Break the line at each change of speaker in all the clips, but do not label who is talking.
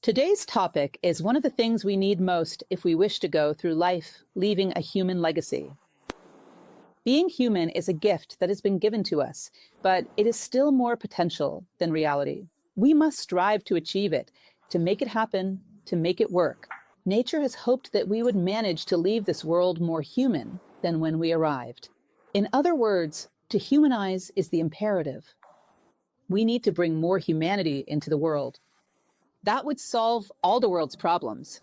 Today's topic is one of the things we need most if we wish to go through life leaving a human legacy. Being human is a gift that has been given to us, but it is still more potential than reality. We must strive to achieve it, to make it happen, to make it work. Nature has hoped that we would manage to leave this world more human than when we arrived. In other words, to humanize is the imperative. We need to bring more humanity into the world. That would solve all the world's problems.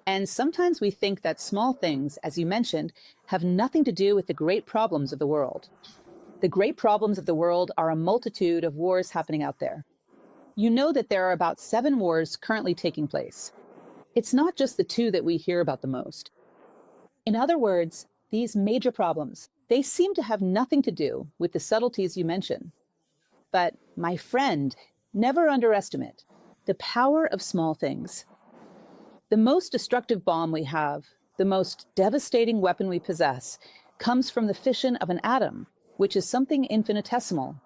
And sometimes we think that small things, as you mentioned, have nothing to do with the great problems of the world. The great problems of the world are a multitude of wars happening out there. You know that there are about 7 wars currently taking place. It's not just the 2 that we hear about the most. In other words, these major problems, they seem to have nothing to do with the subtleties you mention. But, my friend, never underestimate the power of small things. The most destructive bomb we have, the most devastating weapon we possess, comes from the fission of an atom, which is something infinitesimal.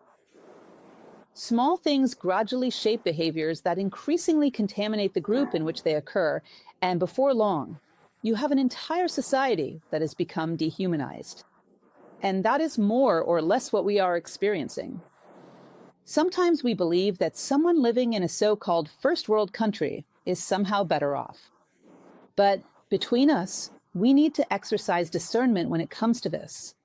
Small things gradually shape behaviors that increasingly contaminate the group in which they occur, and before long, you have an entire society that has become dehumanized. And that is more or less what we are experiencing. Sometimes we believe that someone living in a so-called first world country is somehow better off. But between us, we need to exercise discernment when it comes to this.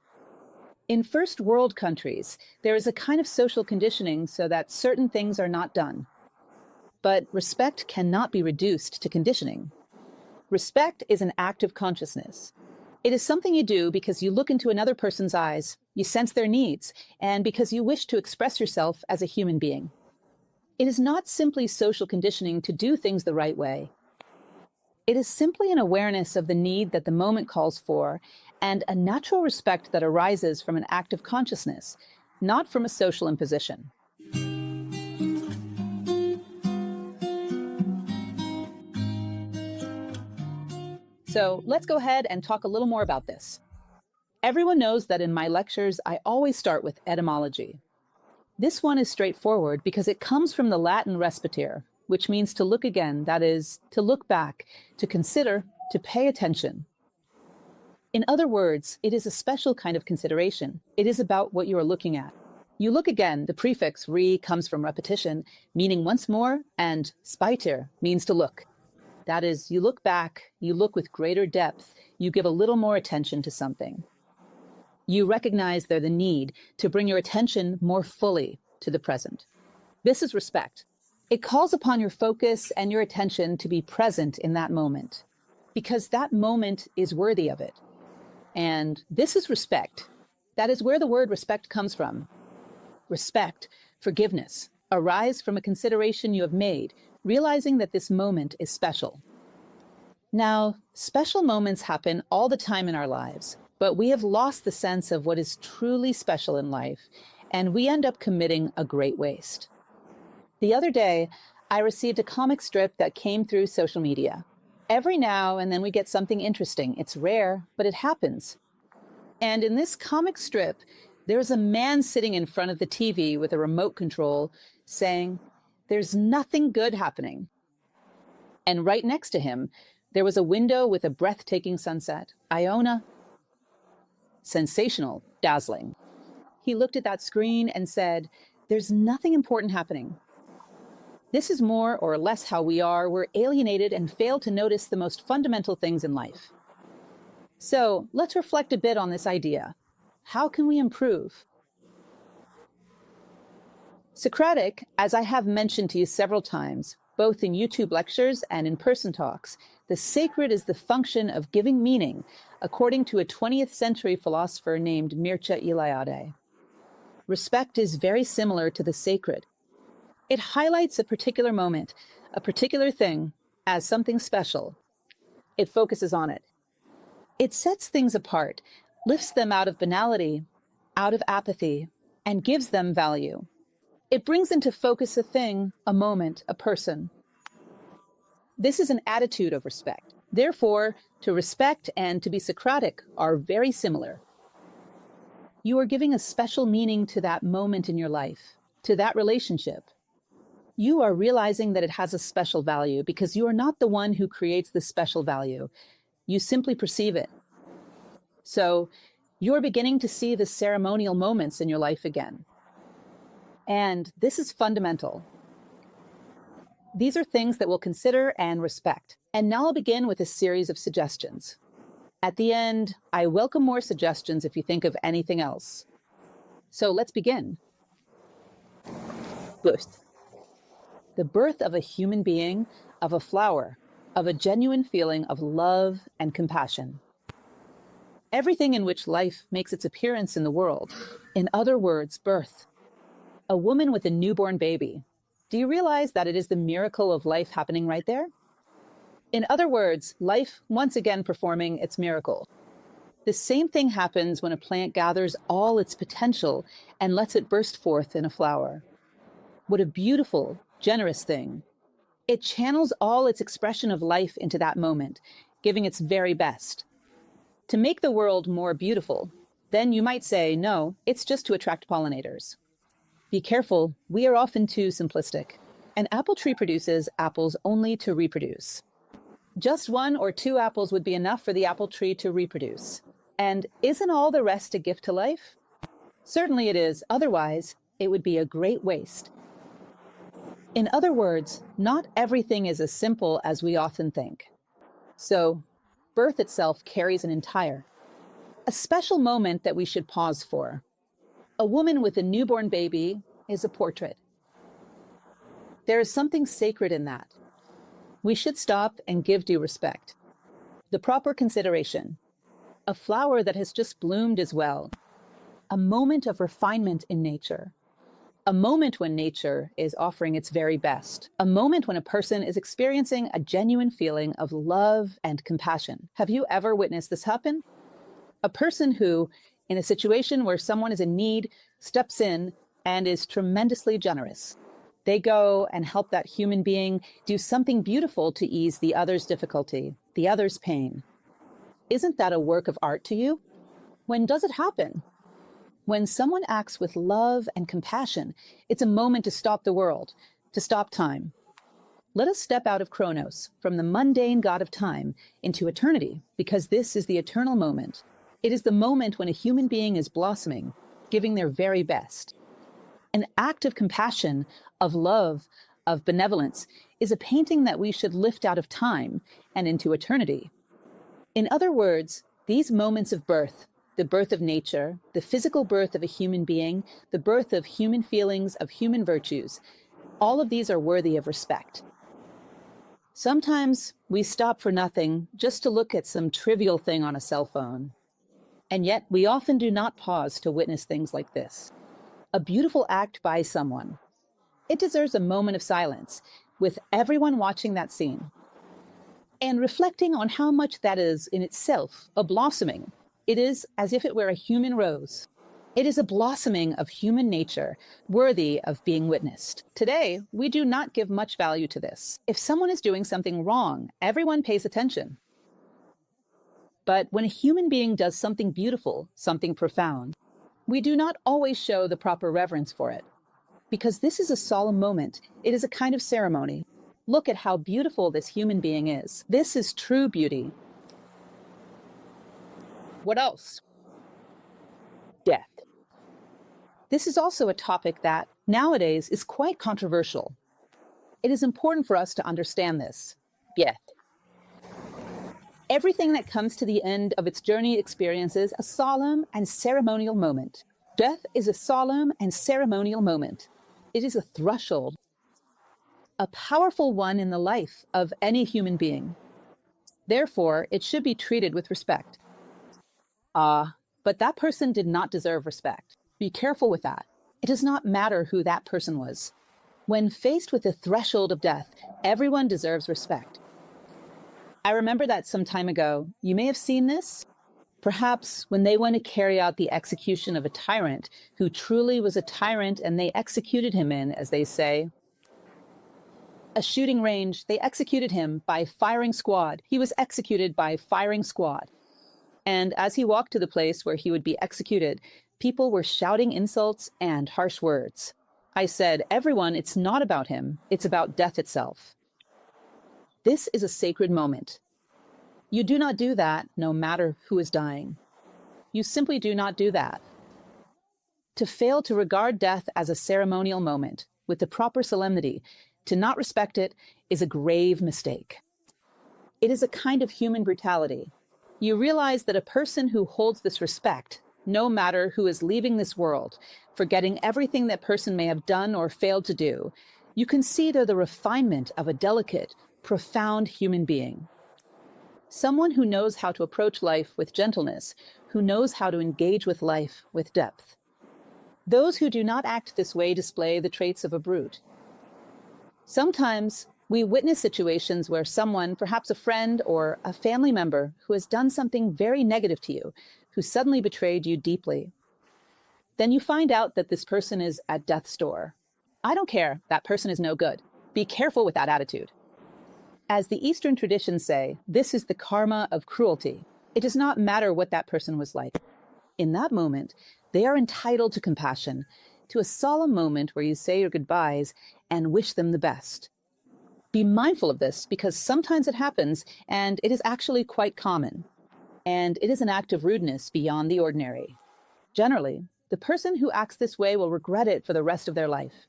In first world countries, there is a kind of social conditioning so that certain things are not done. But respect cannot be reduced to conditioning. Respect is an act of consciousness. It is something you do because you look into another person's eyes, you sense their needs, and because you wish to express yourself as a human being. It is not simply social conditioning to do things the right way. It is simply an awareness of the need that the moment calls for, and a natural respect that arises from an act of consciousness, not from a social imposition. So let's go ahead and talk a little more about this. Everyone knows that in my lectures, I always start with etymology. This one is straightforward because it comes from the Latin respiter, which means to look again, that is, to look back, to consider, to pay attention. In other words, it is a special kind of consideration. It is about what you are looking at. You look again, the prefix re comes from repetition, meaning once more, and spiter means to look. That is, you look back, you look with greater depth, you give a little more attention to something. You recognize there the need to bring your attention more fully to the present. This is respect. It calls upon your focus and your attention to be present in that moment, because that moment is worthy of it. And this is respect. That is where the word respect comes from. Respect, forgiveness, arise from a consideration you have made, realizing that this moment is special. Now, special moments happen all the time in our lives, but we have lost the sense of what is truly special in life, and we end up committing a great waste. The other day, I received a comic strip that came through social media. Every now and then we get something interesting. It's rare, but it happens. And in this comic strip, there's a man sitting in front of the TV with a remote control saying, "There's nothing good happening." And right next to him, there was a window with a breathtaking sunset. Iona. Sensational, dazzling. He looked at that screen and said, "There's nothing important happening." This is more or less how we are. We're alienated and fail to notice the most fundamental things in life. So let's reflect a bit on this idea. How can we improve? Socratic, as I have mentioned to you several times, both in YouTube lectures and in person talks, the sacred is the function of giving meaning, according to a 20th century philosopher named Mircea Eliade. Respect is very similar to the sacred. It highlights a particular moment, a particular thing, as something special. It focuses on it. It sets things apart, lifts them out of banality, out of apathy, and gives them value. It brings into focus a thing, a moment, a person. This is an attitude of respect. Therefore, to respect and to be Socratic are very similar. You are giving a special meaning to that moment in your life, to that relationship. you are realizing that it has a special value because you are not the one who creates the special value. You simply perceive it. So you're beginning to see the ceremonial moments in your life again. And this is fundamental. These are things that we'll consider and respect. And now I'll begin with a series of suggestions. At the end, I welcome more suggestions if you think of anything else. So let's begin. Birth. The birth of a human being, of a flower, of a genuine feeling of love and compassion. Everything in which life makes its appearance in the world. In other words, birth. A woman with a newborn baby. Do you realize that it is the miracle of life happening right there? In other words, life once again performing its miracle. The same thing happens when a plant gathers all its potential and lets it burst forth in a flower. What a beautiful, generous thing. It channels all its expression of life into that moment, giving its very best. To make the world more beautiful, then you might say, no, it's just to attract pollinators. Be careful, we are often too simplistic. An apple tree produces apples only to reproduce. Just 1 or 2 apples would be enough for the apple tree to reproduce. And isn't all the rest a gift to life? Certainly it is, otherwise it would be a great waste. In other words, not everything is as simple as we often think. So, birth itself carries an entire, a special moment that we should pause for. A woman with a newborn baby is a portrait. There is something sacred in that. We should stop and give due respect. The proper consideration. A flower that has just bloomed as well. A moment of refinement in nature. A moment when nature is offering its very best. A moment when a person is experiencing a genuine feeling of love and compassion. Have you ever witnessed this happen? A person who, in a situation where someone is in need, steps in and is tremendously generous. They go and help that human being do something beautiful to ease the other's difficulty, the other's pain. Isn't that a work of art to you? When does it happen? When someone acts with love and compassion, it's a moment to stop the world, to stop time. Let us step out of Chronos, from the mundane god of time, into eternity, because this is the eternal moment. It is the moment when a human being is blossoming, giving their very best. An act of compassion, of love, of benevolence, is a painting that we should lift out of time and into eternity. In other words, these moments of birth, the birth of nature, the physical birth of a human being, the birth of human feelings, of human virtues, all of these are worthy of respect. Sometimes we stop for nothing just to look at some trivial thing on a cell phone. And yet we often do not pause to witness things like this. A beautiful act by someone. It deserves a moment of silence, with everyone watching that scene, and reflecting on how much that is in itself a blossoming. It is as if it were a human rose. It is a blossoming of human nature, worthy of being witnessed. Today, we do not give much value to this. If someone is doing something wrong, everyone pays attention. But when a human being does something beautiful, something profound, we do not always show the proper reverence for it. Because this is a solemn moment. It is a kind of ceremony. Look at how beautiful this human being is. This is true beauty. What else? Death. This is also a topic that, nowadays, is quite controversial. It is important for us to understand this. Death. Everything that comes to the end of its journey experiences a solemn and ceremonial moment. Death is a solemn and ceremonial moment. It is a threshold, a powerful one in the life of any human being. Therefore, it should be treated with respect. But that person did not deserve respect. Be careful with that. It does not matter who that person was. When faced with the threshold of death, everyone deserves respect. I remember that some time ago, you may have seen this. Perhaps when they went to carry out the execution of a tyrant who truly was a tyrant and they executed him in, as they say, a shooting range, they executed him by firing squad. He was executed by firing squad. And as he walked to the place where he would be executed, people were shouting insults and harsh words. I said, everyone, it's not about him. It's about death itself. This is a sacred moment. You do not do that no matter who is dying. You simply do not do that. To fail to regard death as a ceremonial moment with the proper solemnity, to not respect it, is a grave mistake. It is a kind of human brutality. You realize that a person who holds this respect, no matter who is leaving this world, forgetting everything that person may have done or failed to do, you can see they're the refinement of a delicate, profound human being. Someone who knows how to approach life with gentleness, who knows how to engage with life with depth. Those who do not act this way display the traits of a brute. Sometimes we witness situations where someone, perhaps a friend or a family member, who has done something very negative to you, who suddenly betrayed you deeply. Then you find out that this person is at death's door. I don't care, that person is no good. Be careful with that attitude. As the Eastern traditions say, this is the karma of cruelty. It does not matter what that person was like. In that moment, they are entitled to compassion, to a solemn moment where you say your goodbyes and wish them the best. Be mindful of this because sometimes it happens and it is actually quite common. And it is an act of rudeness beyond the ordinary. Generally, the person who acts this way will regret it for the rest of their life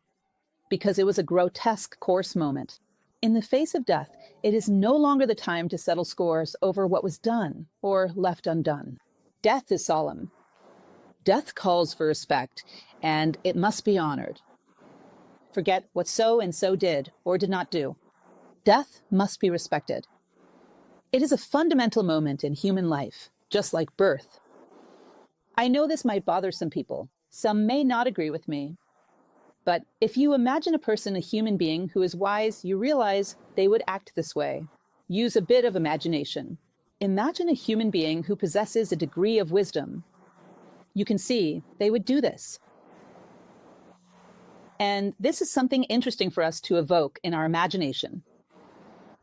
because it was a grotesque, coarse moment. In the face of death, it is no longer the time to settle scores over what was done or left undone. Death is solemn. Death calls for respect, and it must be honored. Forget what so and so did or did not do. Death must be respected. It is a fundamental moment in human life, just like birth. I know this might bother some people. Some may not agree with me. But if you imagine a person, a human being who is wise, you realize they would act this way. Use a bit of imagination. Imagine a human being who possesses a degree of wisdom. You can see they would do this. And this is something interesting for us to evoke in our imagination.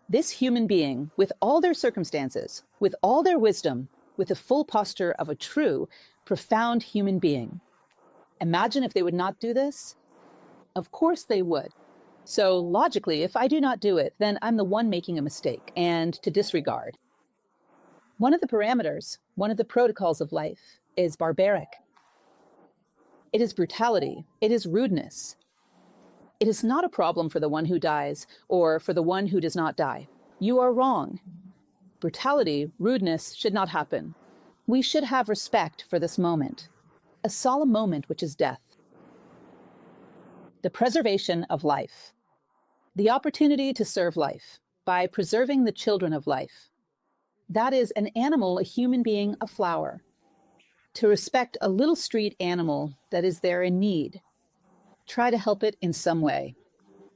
This human being, with all their circumstances, with all their wisdom, with the full posture of a true, profound human being. Imagine if they would not do this? Of course they would. So logically, if I do not do it, then I'm the one making a mistake and to disregard. One of the parameters, one of the protocols of life is barbaric. It is brutality. It is rudeness. It is not a problem for the one who dies or for the one who does not die. You are wrong. Brutality, rudeness should not happen. We should have respect for this moment, a solemn moment which is death. The preservation of life. The opportunity to serve life by preserving the children of life. That is an animal, a human being, a flower. To respect a little street animal that is there in need. Try to help it in some way.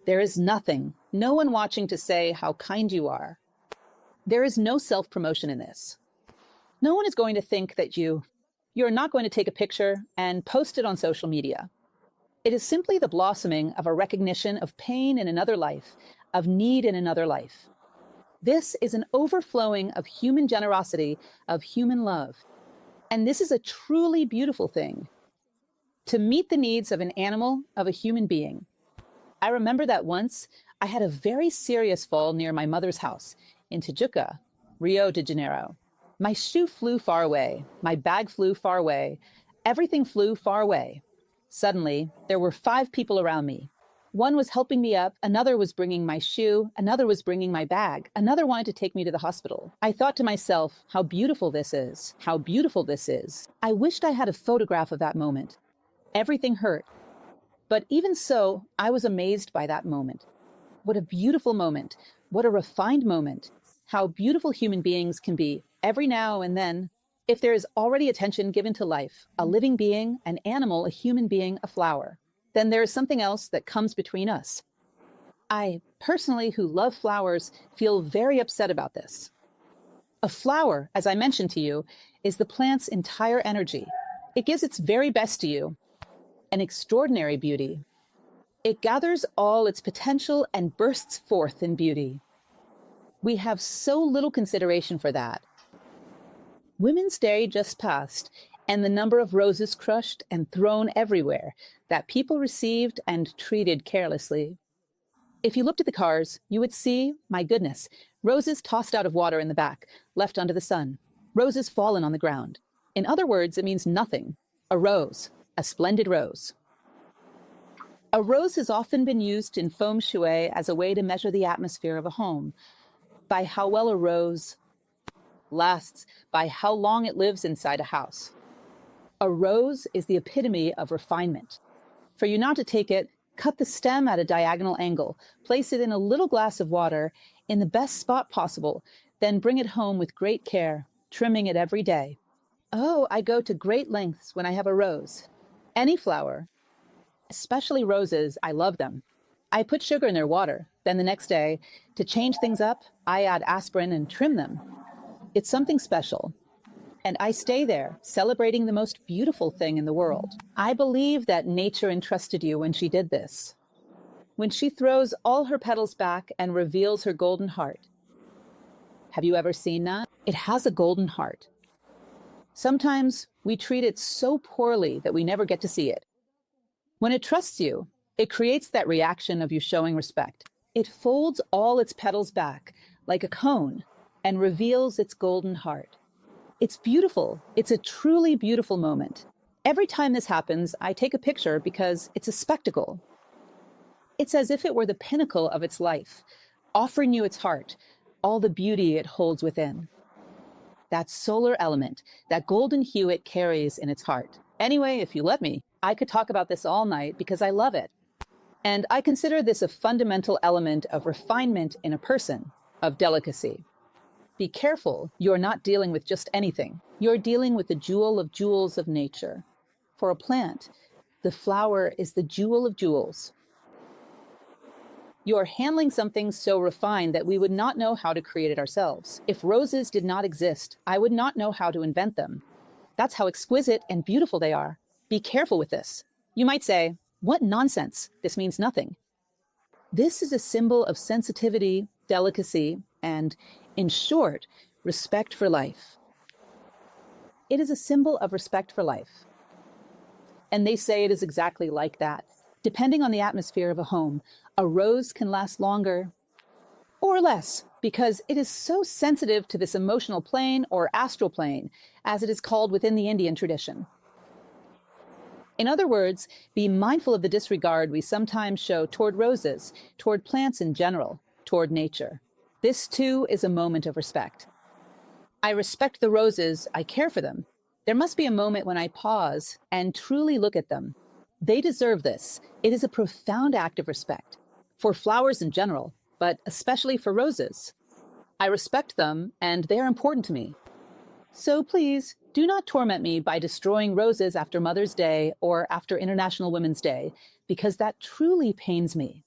There is nothing, no one watching to say how kind you are. There is no self-promotion in this. No one is going to think that you're not going to take a picture and post it on social media. It is simply the blossoming of a recognition of pain in another life, of need in another life. This is an overflowing of human generosity, of human love. And this is a truly beautiful thing. To meet the needs of an animal, of a human being. I remember that once I had a very serious fall near my mother's house in Tijuca, Rio de Janeiro. My shoe flew far away. My bag flew far away. Everything flew far away. Suddenly, there were 5 people around me. One was helping me up, another was bringing my shoe, another was bringing my bag, another wanted to take me to the hospital. I thought to myself, how beautiful this is, how beautiful this is. I wished I had a photograph of that moment. Everything hurt. But even so, I was amazed by that moment. What a beautiful moment. What a refined moment. How beautiful human beings can be every now and then. If there is already attention given to life, a living being, an animal, a human being, a flower, then there is something else that comes between us. I, personally, who love flowers, feel very upset about this. A flower, as I mentioned to you, is the plant's entire energy. It gives its very best to you, an extraordinary beauty. It gathers all its potential and bursts forth in beauty. We have so little consideration for that. Women's Day just passed, and the number of roses crushed and thrown everywhere that people received and treated carelessly. If you looked at the cars, you would see, my goodness, roses tossed out of water in the back, left under the sun, roses fallen on the ground. In other words, it means nothing. A rose, a splendid rose. A rose has often been used in feng shui as a way to measure the atmosphere of a home, by how well a rose lasts, by how long it lives inside a house. A rose is the epitome of refinement. For you not to take it, cut the stem at a diagonal angle, place it in a little glass of water in the best spot possible, then bring it home with great care, trimming it every day. Oh, I go to great lengths when I have a rose. Any flower, especially roses, I love them. I put sugar in their water. Then the next day, to change things up, I add aspirin and trim them. It's something special. And I stay there, celebrating the most beautiful thing in the world. I believe that nature entrusted you when she did this. When she throws all her petals back and reveals her golden heart. Have you ever seen that? It has a golden heart. Sometimes we treat it so poorly that we never get to see it. When it trusts you, it creates that reaction of you showing respect. It folds all its petals back like a cone and reveals its golden heart. It's beautiful. It's a truly beautiful moment. Every time this happens, I take a picture because it's a spectacle. It's as if it were the pinnacle of its life, offering you its heart, all the beauty it holds within. That solar element, that golden hue it carries in its heart. Anyway, if you let me, I could talk about this all night because I love it. And I consider this a fundamental element of refinement in a person, of delicacy. Be careful, you're not dealing with just anything. You're dealing with the jewel of jewels of nature. For a plant, the flower is the jewel of jewels. You're handling something so refined that we would not know how to create it ourselves. If roses did not exist, I would not know how to invent them. That's how exquisite and beautiful they are. Be careful with this. You might say, what nonsense, this means nothing. This is a symbol of sensitivity, delicacy, and, in short, respect for life. It is a symbol of respect for life. And they say it is exactly like that. Depending on the atmosphere of a home, a rose can last longer or less because it is so sensitive to this emotional plane or astral plane, as it is called within the Indian tradition. In other words, be mindful of the disregard we sometimes show toward roses, toward plants in general, toward nature. This, too, is a moment of respect. I respect the roses, I care for them. There must be a moment when I pause and truly look at them. They deserve this. It is a profound act of respect. For flowers in general, but especially for roses. I respect them, and they are important to me. So please, do not torment me by destroying roses after Mother's Day or after International Women's Day, because that truly pains me.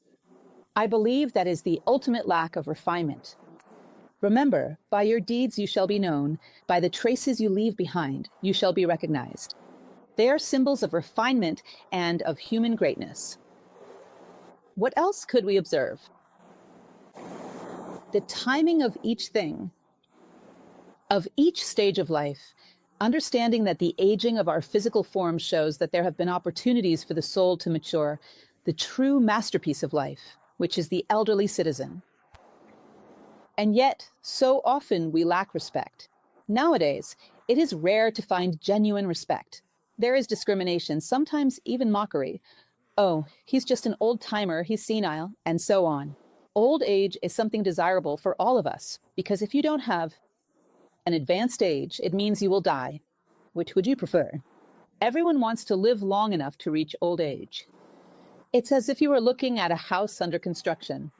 I believe that is the ultimate lack of refinement. Remember, by your deeds you shall be known, by the traces you leave behind, you shall be recognized. They are symbols of refinement and of human greatness. What else could we observe? The timing of each thing, of each stage of life, understanding that the aging of our physical form shows that there have been opportunities for the soul to mature, the true masterpiece of life, which is the elderly citizen. And yet, so often we lack respect. Nowadays, it is rare to find genuine respect. There is discrimination, sometimes even mockery. Oh, he's just an old-timer, he's senile, and so on. Old age is something desirable for all of us, because if you don't have an advanced age, it means you will die. Which would you prefer? Everyone wants to live long enough to reach old age. It's as if you were looking at a house under construction.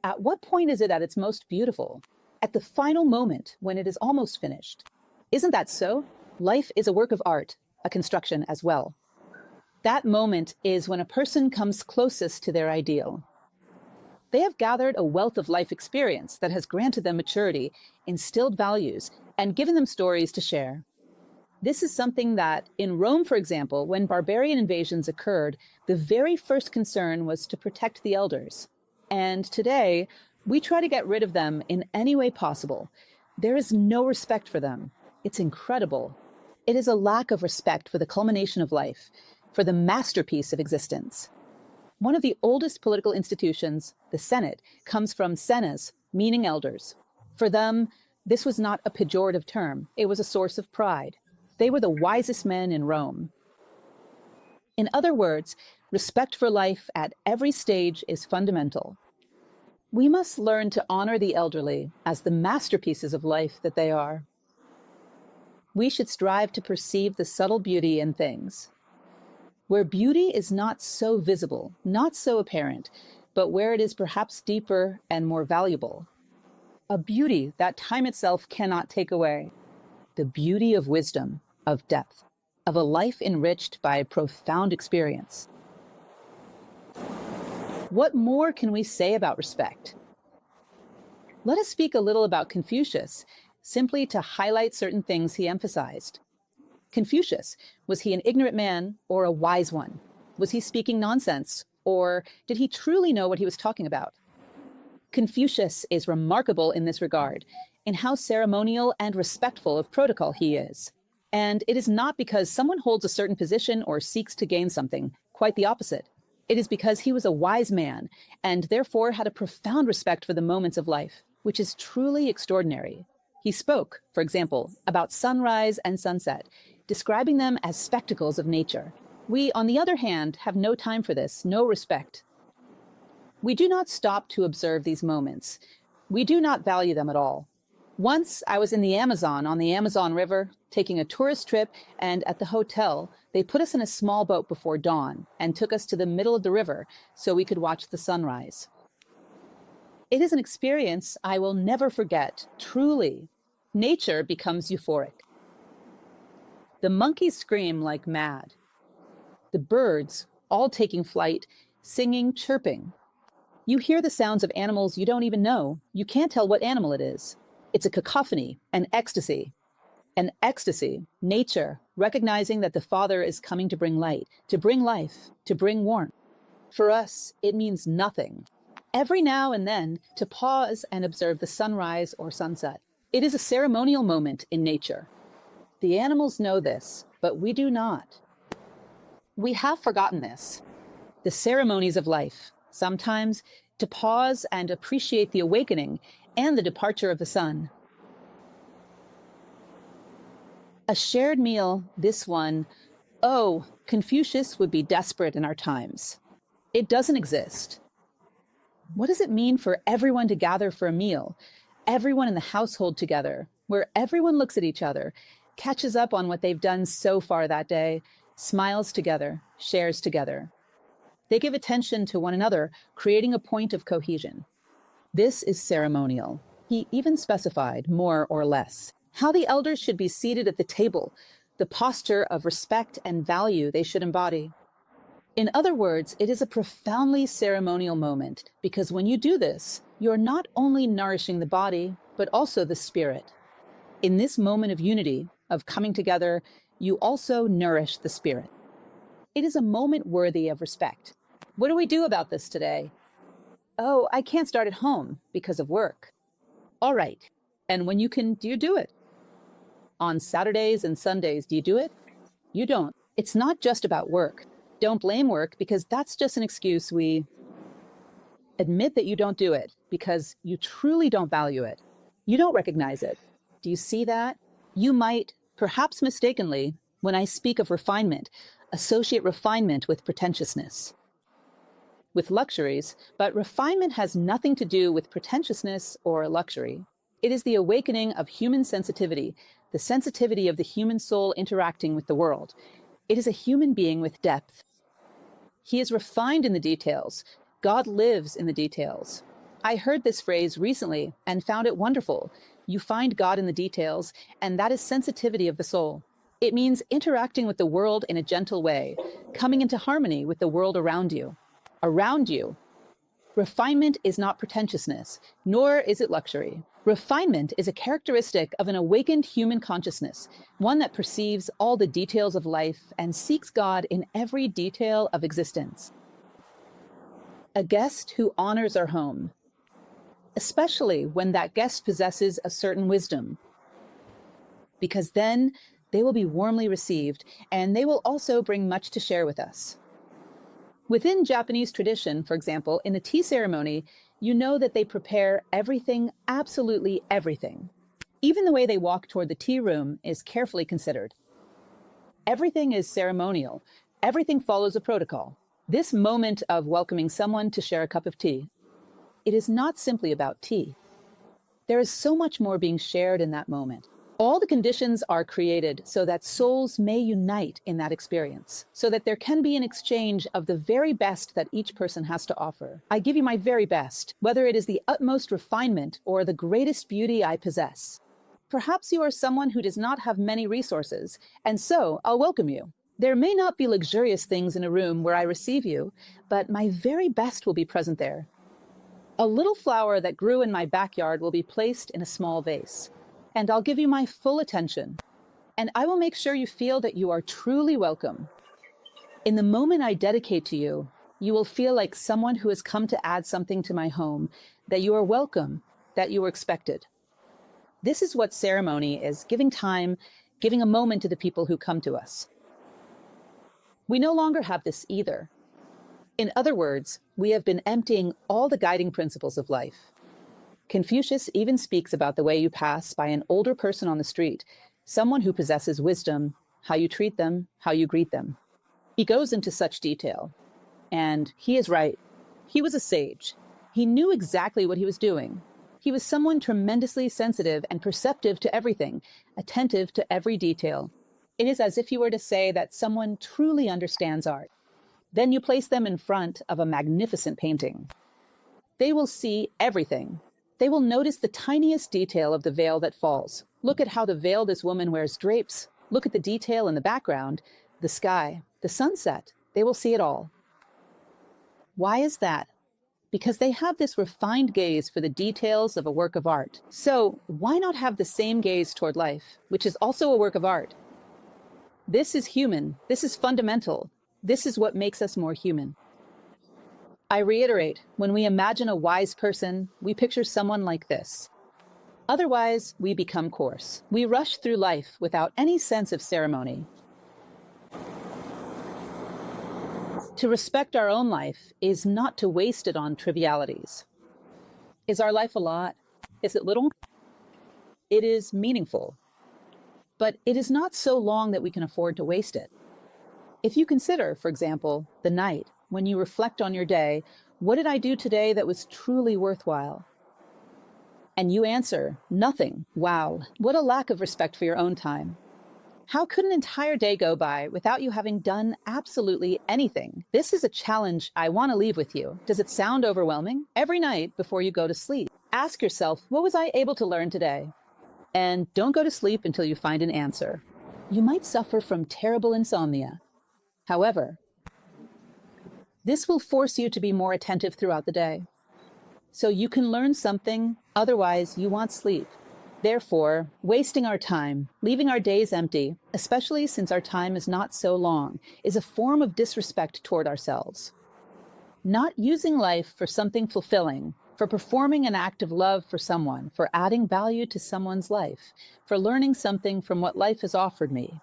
At what point is it at its most beautiful? At the final moment, when it is almost finished. Isn't that so? Life is a work of art, a construction as well. That moment is when a person comes closest to their ideal. They have gathered a wealth of life experience that has granted them maturity, instilled values, and given them stories to share. This is something that, in Rome, for example, when barbarian invasions occurred, the very first concern was to protect the elders. And today, we try to get rid of them in any way possible. There is no respect for them. It's incredible. It is a lack of respect for the culmination of life, for the masterpiece of existence. One of the oldest political institutions, the Senate, comes from senes, meaning elders. For them, this was not a pejorative term, it was a source of pride. They were the wisest men in Rome. In other words, respect for life at every stage is fundamental. We must learn to honor the elderly as the masterpieces of life that they are. We should strive to perceive the subtle beauty in things, where beauty is not so visible, not so apparent, but where it is perhaps deeper and more valuable. A beauty that time itself cannot take away. The beauty of wisdom, of depth, of a life enriched by profound experience. What more can we say about respect? Let us speak a little about Confucius, simply to highlight certain things he emphasized. Confucius, was he an ignorant man or a wise one? Was he speaking nonsense, or did he truly know what he was talking about? Confucius is remarkable in this regard, in how ceremonial and respectful of protocol he is. And it is not because someone holds a certain position or seeks to gain something, quite the opposite. It is because he was a wise man, and therefore had a profound respect for the moments of life, which is truly extraordinary. He spoke, for example, about sunrise and sunset, describing them as spectacles of nature. We, on the other hand, have no time for this, no respect. We do not stop to observe these moments. We do not value them at all. Once I was in the Amazon, on the Amazon River, taking a tourist trip, and at the hotel, they put us in a small boat before dawn and took us to the middle of the river so we could watch the sunrise. It is an experience I will never forget, truly. Nature becomes euphoric. The monkeys scream like mad. The birds, all taking flight, singing, chirping. You hear the sounds of animals you don't even know. You can't tell what animal it is. It's a cacophony, an ecstasy. An ecstasy, nature, recognizing that the Father is coming to bring light, to bring life, to bring warmth. For us, it means nothing. Every now and then, to pause and observe the sunrise or sunset. It is a ceremonial moment in nature. The animals know this, but we do not. We have forgotten this. The ceremonies of life, sometimes to pause and appreciate the awakening and the departure of the sun. A shared meal, this one, oh, Confucius would be desperate in our times. It doesn't exist. What does it mean for everyone to gather for a meal? Everyone in the household together, where everyone looks at each other, catches up on what they've done so far that day, smiles together, shares together. They give attention to one another, creating a point of cohesion. This is ceremonial. He even specified, more or less, how the elders should be seated at the table, the posture of respect and value they should embody. In other words, it is a profoundly ceremonial moment, because when you do this, you're not only nourishing the body, but also the spirit. In this moment of unity, of coming together, you also nourish the spirit. It is a moment worthy of respect. What do we do about this today? Oh, I can't start at home because of work. All right. And when you can, do you do it? On Saturdays and Sundays, do you do it? You don't. It's not just about work. Don't blame work, because that's just an excuse. We admit that you don't do it because you truly don't value it. You don't recognize it. Do you see that? You might, perhaps mistakenly, when I speak of refinement, associate refinement with pretentiousness, with luxuries, but refinement has nothing to do with pretentiousness or luxury. It is the awakening of human sensitivity, the sensitivity of the human soul interacting with the world. It is a human being with depth. He is refined in the details. God lives in the details. I heard this phrase recently and found it wonderful. You find God in the details, and that is sensitivity of the soul. It means interacting with the world in a gentle way, coming into harmony with the world around you. Around you. Refinement is not pretentiousness, nor is it luxury. Refinement is a characteristic of an awakened human consciousness, one that perceives all the details of life and seeks God in every detail of existence. A guest who honors our home, especially when that guest possesses a certain wisdom, because then They will be warmly received, and they will also bring much to share with us. Within Japanese tradition, for example, in the tea ceremony, you know that they prepare everything, absolutely everything. Even the way they walk toward the tea room is carefully considered. Everything is ceremonial. Everything follows a protocol. This moment of welcoming someone to share a cup of tea, it is not simply about tea. There is so much more being shared in that moment. All the conditions are created so that souls may unite in that experience, so that there can be an exchange of the very best that each person has to offer. I give you my very best, whether it is the utmost refinement or the greatest beauty I possess. Perhaps you are someone who does not have many resources, and so I'll welcome you. There may not be luxurious things in a room where I receive you, but my very best will be present there. A little flower that grew in my backyard will be placed in a small vase. And I'll give you my full attention. And I will make sure you feel that you are truly welcome. In the moment I dedicate to you, you will feel like someone who has come to add something to my home, that you are welcome, that you are expected. This is what ceremony is, giving time, giving a moment to the people who come to us. We no longer have this either. In other words, we have been emptying all the guiding principles of life. Confucius even speaks about the way you pass by an older person on the street, someone who possesses wisdom, how you treat them, how you greet them. He goes into such detail. And he is right. He was a sage. He knew exactly what he was doing. He was someone tremendously sensitive and perceptive to everything, attentive to every detail. It is as if you were to say that someone truly understands art. Then you place them in front of a magnificent painting. They will see everything. They will notice the tiniest detail of the veil that falls. Look at how the veil this woman wears drapes. Look at the detail in the background, the sky, the sunset. They will see it all. Why is that? Because they have this refined gaze for the details of a work of art. So why not have the same gaze toward life, which is also a work of art? This is human. This is fundamental. This is what makes us more human. I reiterate, when we imagine a wise person, we picture someone like this. Otherwise, we become coarse. We rush through life without any sense of ceremony. To respect our own life is not to waste it on trivialities. Is our life a lot? Is it little? It is meaningful. But it is not so long that we can afford to waste it. If you consider, for example, the night, when you reflect on your day, what did I do today that was truly worthwhile? And you answer, nothing. Wow, what a lack of respect for your own time. How could an entire day go by without you having done absolutely anything? This is a challenge I want to leave with you. Does it sound overwhelming? Every night before you go to sleep, ask yourself, what was I able to learn today? And don't go to sleep until you find an answer. You might suffer from terrible insomnia. However, this will force you to be more attentive throughout the day. So you can learn something, otherwise you want sleep. Therefore, wasting our time, leaving our days empty, especially since our time is not so long, is a form of disrespect toward ourselves. Not using life for something fulfilling, for performing an act of love for someone, for adding value to someone's life, for learning something from what life has offered me.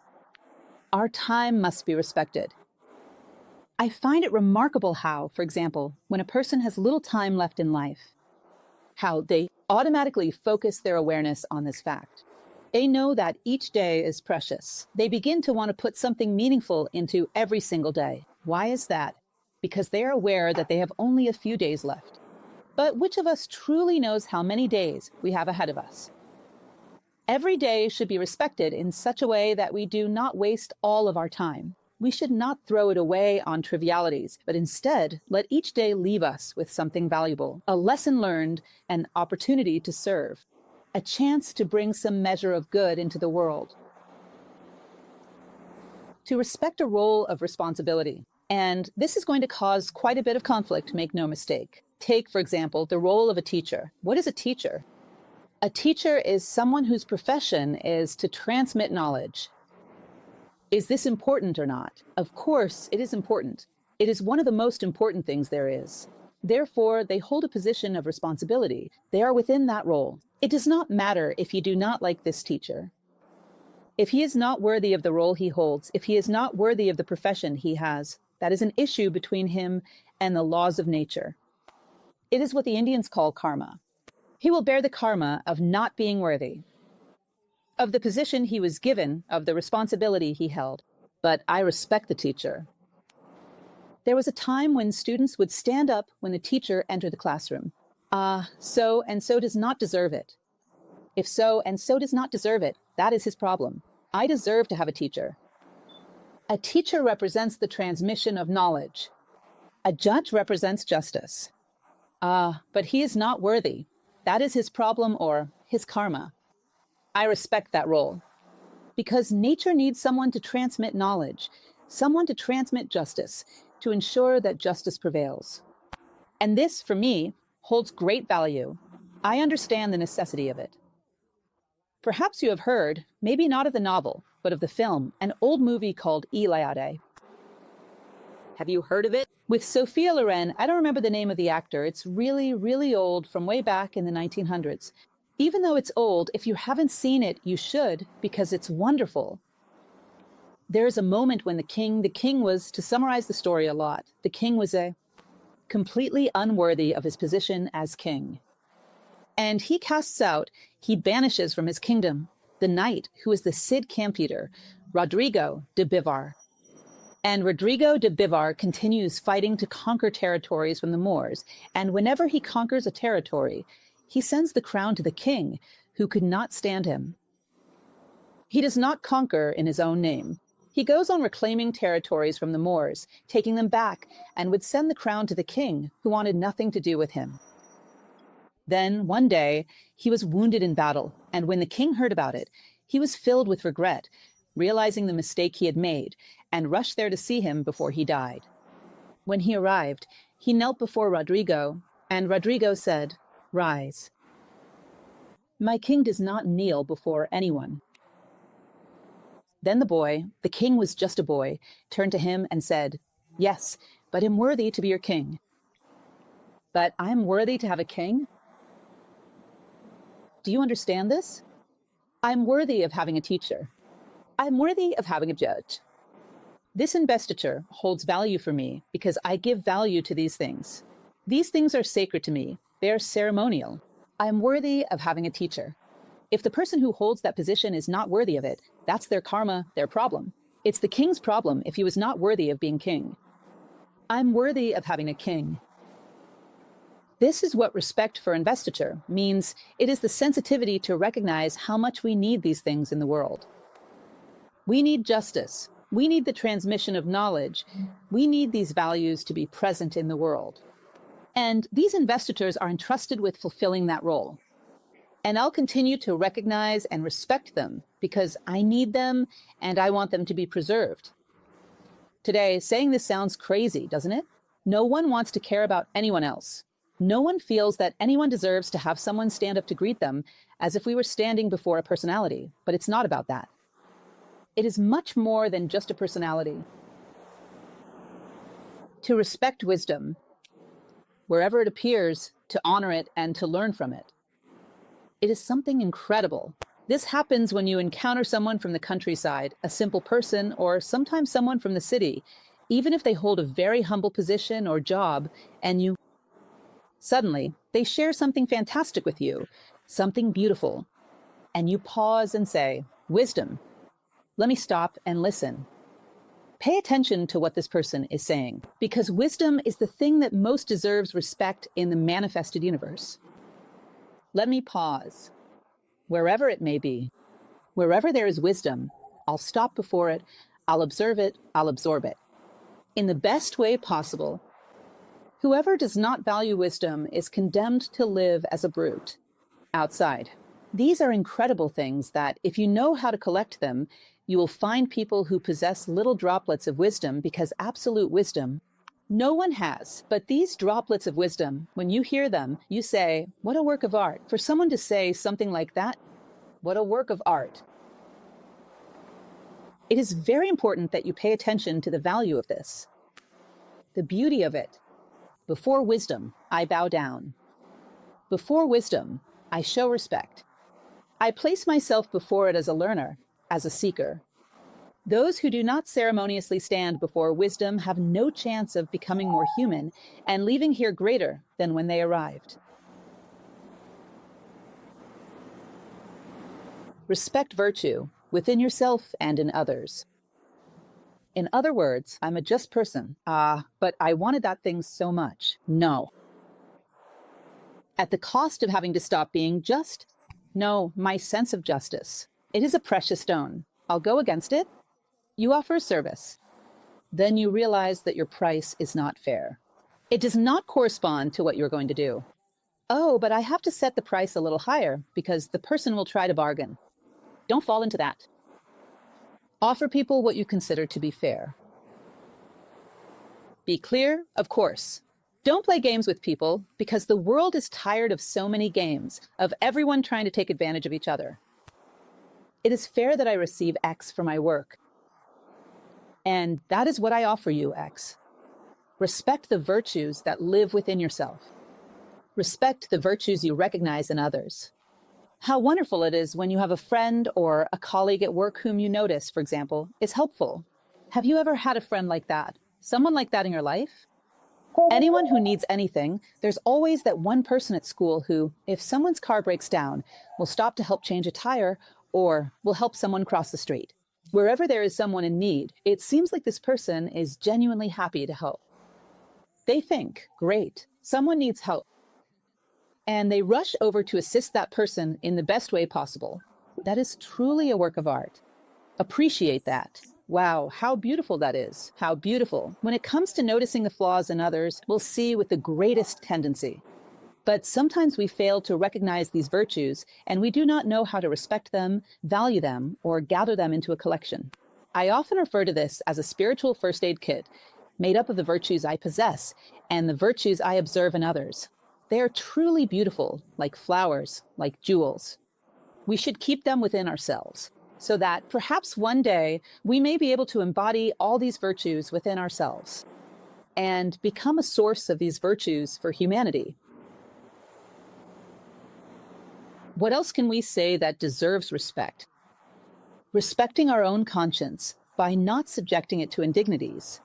Our time must be respected. I find it remarkable how, for example, when a person has little time left in life, how they automatically focus their awareness on this fact. They know that each day is precious. They begin to want to put something meaningful into every single day. Why is that? Because they are aware that they have only a few days left. But which of us truly knows how many days we have ahead of us? Every day should be respected in such a way that we do not waste all of our time. We should not throw it away on trivialities, but instead let each day leave us with something valuable, a lesson learned, an opportunity to serve, a chance to bring some measure of good into the world. To respect a role of responsibility. And this is going to cause quite a bit of conflict, make no mistake. Take, for example, the role of a teacher. What is a teacher? A teacher is someone whose profession is to transmit knowledge. Is this important or not? Of course, it is important. It is one of the most important things there is. Therefore, they hold a position of responsibility. They are within that role. It does not matter if you do not like this teacher. If he is not worthy of the role he holds, if he is not worthy of the profession he has, that is an issue between him and the laws of nature. It is what the Indians call karma. He will bear the karma of not being worthy, of the position he was given, of the responsibility he held. But I respect the teacher. There was a time when students would stand up when the teacher entered the classroom. So and so does not deserve it. If so and so does not deserve it, that is his problem. I deserve to have a teacher. A teacher represents the transmission of knowledge. A judge represents justice. But he is not worthy. That is his problem or his karma. I respect that role. Because nature needs someone to transmit knowledge, someone to transmit justice, to ensure that justice prevails. And this, for me, holds great value. I understand the necessity of it. Perhaps you have heard, maybe not of the novel, but of the film, an old movie called Iliade. Have you heard of it? With Sophia Loren, I don't remember the name of the actor. It's really, really old, from way back in the 1900s. Even though it's old, if you haven't seen it, you should, because it's wonderful. There is a moment when the king was, to summarize the story a lot, the king was completely unworthy of his position as king. And he casts out, he banishes from his kingdom, the knight who is the Cid Campeador, Rodrigo de Bivar. And Rodrigo de Bivar continues fighting to conquer territories from the Moors, and whenever he conquers a territory, he sends the crown to the king, who could not stand him. He does not conquer in his own name. He goes on reclaiming territories from the Moors, taking them back, and would send the crown to the king, who wanted nothing to do with him. Then, one day, he was wounded in battle, and when the king heard about it, he was filled with regret, realizing the mistake he had made, and rushed there to see him before he died. When he arrived, he knelt before Rodrigo, and Rodrigo said, "Rise." My king does not kneel before anyone. Then the boy, the king was just a boy, turned to him and said, "Yes, but I'm worthy to be your king." But I'm worthy to have a king? Do you understand this? I'm worthy of having a teacher. I'm worthy of having a judge. This investiture holds value for me because I give value to these things. These things are sacred to me. They are ceremonial. I am worthy of having a teacher. If the person who holds that position is not worthy of it, that's their karma, their problem. It's the king's problem if he was not worthy of being king. I'm worthy of having a king. This is what respect for investiture means. It is the sensitivity to recognize how much we need these things in the world. We need justice. We need the transmission of knowledge. We need these values to be present in the world. And these investitures are entrusted with fulfilling that role. And I'll continue to recognize and respect them because I need them and I want them to be preserved. Today, saying this sounds crazy, doesn't it? No one wants to care about anyone else. No one feels that anyone deserves to have someone stand up to greet them as if we were standing before a personality, but it's not about that. It is much more than just a personality. To respect wisdom, wherever it appears, to honor it and to learn from it. It is something incredible. This happens when you encounter someone from the countryside, a simple person, or sometimes someone from the city, even if they hold a very humble position or job, and suddenly, they share something fantastic with you, something beautiful, and you pause and say, "Wisdom. Let me stop and listen." Pay attention to what this person is saying, because wisdom is the thing that most deserves respect in the manifested universe. Let me pause. Wherever it may be, wherever there is wisdom, I'll stop before it, I'll observe it, I'll absorb it. In the best way possible. Whoever does not value wisdom is condemned to live as a brute, outside. These are incredible things that, if you know how to collect them, you will find people who possess little droplets of wisdom because absolute wisdom no one has. But these droplets of wisdom, when you hear them, you say, "What a work of art." For someone to say something like that, what a work of art. It is very important that you pay attention to the value of this, the beauty of it. Before wisdom, I bow down. Before wisdom, I show respect. I place myself before it as a learner. as a seeker. Those who do not ceremoniously stand before wisdom have no chance of becoming more human and leaving here greater than when they arrived. Respect virtue within yourself and in others. In other words, I'm a just person. But I wanted that thing so much. No. At the cost of having to stop being just? No, my sense of justice. It is a precious stone. I'll go against it. You offer a service. Then you realize that your price is not fair. It does not correspond to what you're going to do. Oh, but I have to set the price a little higher because the person will try to bargain. Don't fall into that. Offer people what you consider to be fair. Be clear, of course. Don't play games with people because the world is tired of so many games, of everyone trying to take advantage of each other. It is fair that I receive X for my work. And that is what I offer you, X. Respect the virtues that live within yourself. Respect the virtues you recognize in others. How wonderful it is when you have a friend or a colleague at work whom you notice, for example, is helpful. Have you ever had a friend like that? Someone like that in your life? Anyone who needs anything, there's always that one person at school who, if someone's car breaks down, will stop to help change a tire or will help someone cross the street. Wherever there is someone in need, it seems like this person is genuinely happy to help. They think, great, someone needs help. And they rush over to assist that person in the best way possible. That is truly a work of art. Appreciate that. Wow, how beautiful that is. How beautiful. When it comes to noticing the flaws in others, we'll see with the greatest tendency. But sometimes we fail to recognize these virtues, and we do not know how to respect them, value them, or gather them into a collection. I often refer to this as a spiritual first aid kit, made up of the virtues I possess and the virtues I observe in others. They are truly beautiful, like flowers, like jewels. We should keep them within ourselves, so that perhaps one day we may be able to embody all these virtues within ourselves and become a source of these virtues for humanity. What else can we say that deserves respect? Respecting our own conscience by not subjecting it to indignities.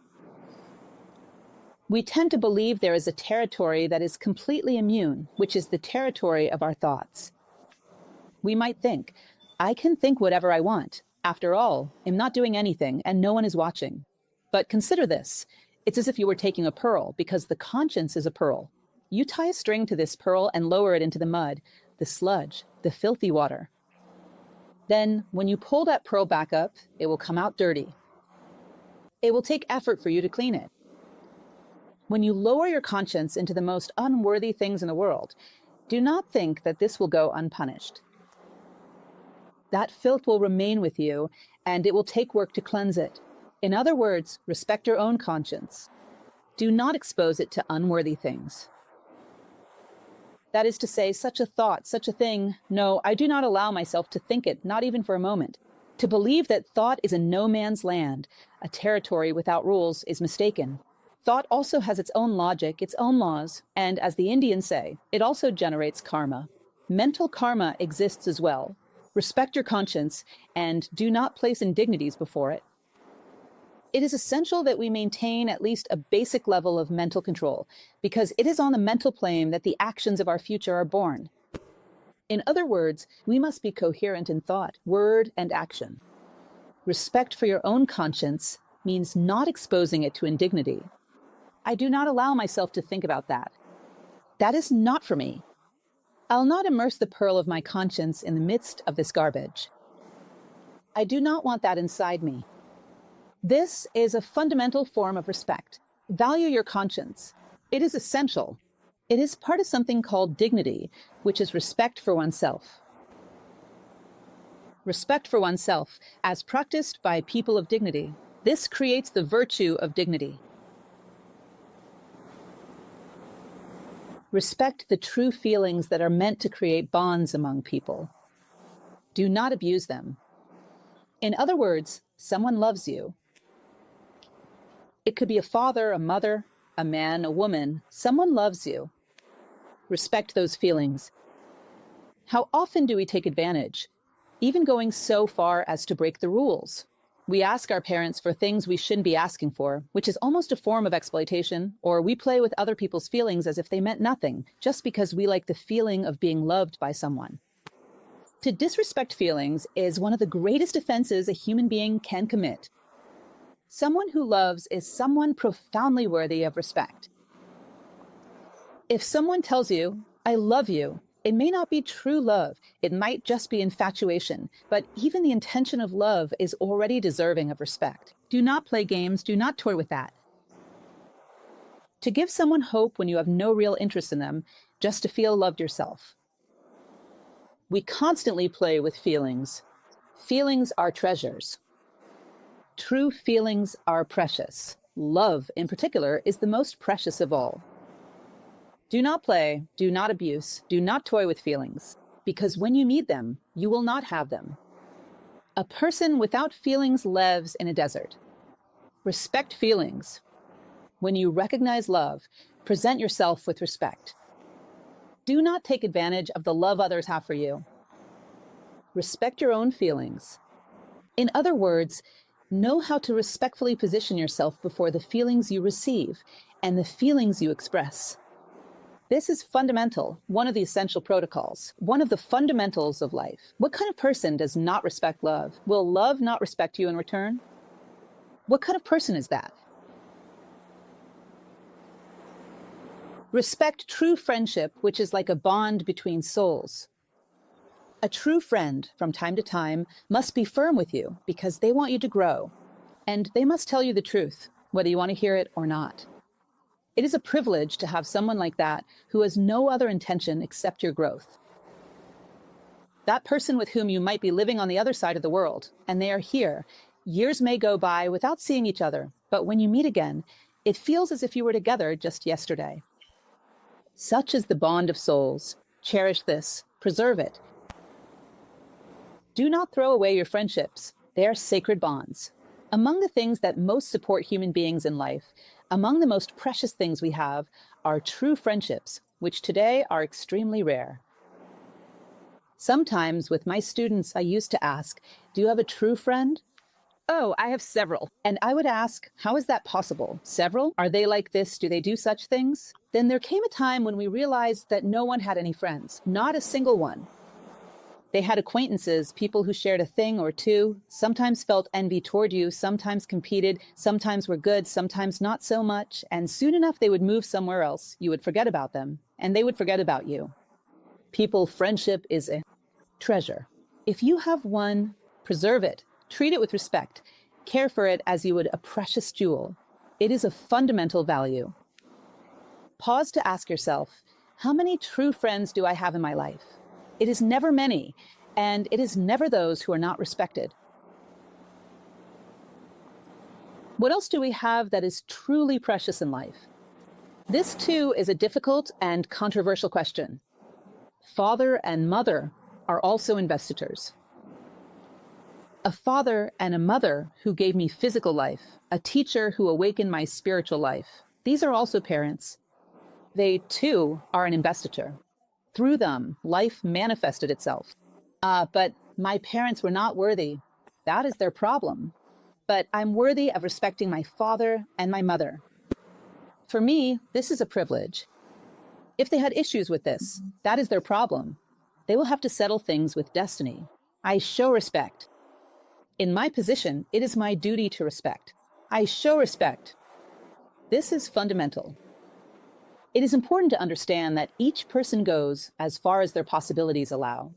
We tend to believe there is a territory that is completely immune, which is the territory of our thoughts. We might think, I can think whatever I want. After all, I'm not doing anything and no one is watching. But consider this. It's as if you were taking a pearl because the conscience is a pearl. You tie a string to this pearl and lower it into the mud, the sludge, the filthy water. Then, when you pull that pearl back up, it will come out dirty. It will take effort for you to clean it. When you lower your conscience into the most unworthy things in the world, do not think that this will go unpunished. That filth will remain with you, and it will take work to cleanse it. In other words, respect your own conscience. Do not expose it to unworthy things. That is to say, such a thought, such a thing, no, I do not allow myself to think it, not even for a moment. To believe that thought is a no man's land, a territory without rules, is mistaken. Thought also has its own logic, its own laws, and as the Indians say, it also generates karma. Mental karma exists as well. Respect your conscience and do not place indignities before it. It is essential that we maintain at least a basic level of mental control, because it is on the mental plane that the actions of our future are born. In other words, we must be coherent in thought, word, and action. Respect for your own conscience means not exposing it to indignity. I do not allow myself to think about that. That is not for me. I'll not immerse the pearl of my conscience in the midst of this garbage. I do not want that inside me. This is a fundamental form of respect. Value your conscience. It is essential. It is part of something called dignity, which is respect for oneself. Respect for oneself, as practiced by people of dignity. This creates the virtue of dignity. Respect the true feelings that are meant to create bonds among people. Do not abuse them. In other words, someone loves you. It could be a father, a mother, a man, a woman. Someone loves you. Respect those feelings. How often do we take advantage? even going so far as to break the rules. We ask our parents for things we shouldn't be asking for, which is almost a form of exploitation, or we play with other people's feelings as if they meant nothing, just because we like the feeling of being loved by someone. To disrespect feelings is one of the greatest offenses a human being can commit. Someone who loves is someone profoundly worthy of respect. If someone tells you, "I love you," it may not be true love. It might just be infatuation, but even the intention of love is already deserving of respect. Do not play games. Do not toy with that. To give someone hope when you have no real interest in them, just to feel loved yourself. We constantly play with feelings. Feelings are treasures. True feelings are precious. Love, in particular, is the most precious of all. Do not play, do not abuse, do not toy with feelings, because when you meet them, you will not have them. A person without feelings lives in a desert. Respect feelings. When you recognize love, present yourself with respect. Do not take advantage of the love others have for you. Respect your own feelings. In other words, know how to respectfully position yourself before the feelings you receive and the feelings you express. This is fundamental, one of the essential protocols, one of the fundamentals of life. What kind of person does not respect love? Will love not respect you in return? What kind of person is that? Respect true friendship, which is like a bond between souls. A true friend, from time to time, must be firm with you because they want you to grow. And they must tell you the truth, whether you want to hear it or not. It is a privilege to have someone like that who has no other intention except your growth. That person with whom you might be living on the other side of the world, and they are here. Years may go by without seeing each other, but when you meet again, it feels as if you were together just yesterday. Such is the bond of souls. Cherish this, preserve it. Do not throw away your friendships. They are sacred bonds. Among the things that most support human beings in life, among the most precious things we have, are true friendships, which today are extremely rare. Sometimes with my students, I used to ask, "Do you have a true friend?" "Oh, I have several." And I would ask, "How is that possible? Several? Are they like this? Do they do such things?" Then there came a time when we realized that no one had any friends, not a single one. They had acquaintances, people who shared a thing or two, sometimes felt envy toward you, sometimes competed, sometimes were good, sometimes not so much, and soon enough they would move somewhere else. You would forget about them, and they would forget about you. People, friendship is a treasure. If you have one, preserve it, treat it with respect, care for it as you would a precious jewel. It is a fundamental value. Pause to ask yourself, how many true friends do I have in my life? It is never many, and it is never those who are not respected. What else do we have that is truly precious in life? This, too, is a difficult and controversial question. Father and mother are also investitures. A father and a mother who gave me physical life, a teacher who awakened my spiritual life. These are also parents. They, too, are an investiture. Through them, life manifested itself. But my parents were not worthy. That is their problem. But I'm worthy of respecting my father and my mother. For me, this is a privilege. If they had issues with this, that is their problem. They will have to settle things with destiny. I show respect. In my position, it is my duty to respect. I show respect. This is fundamental. It is important to understand that each person goes as far as their possibilities allow.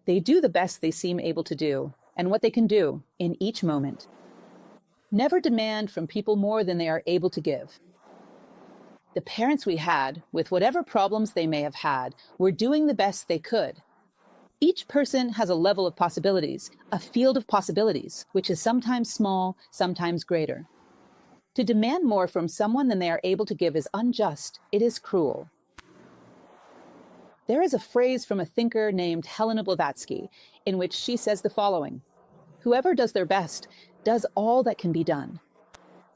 They do the best they seem able to do, and what they can do in each moment. Never demand from people more than they are able to give. The parents we had, with whatever problems they may have had, were doing the best they could. Each person has a level of possibilities, a field of possibilities, which is sometimes small, sometimes greater. To demand more from someone than they are able to give is unjust. It is cruel. There is a phrase from a thinker named Helena Blavatsky in which she says the following: whoever does their best does all that can be done.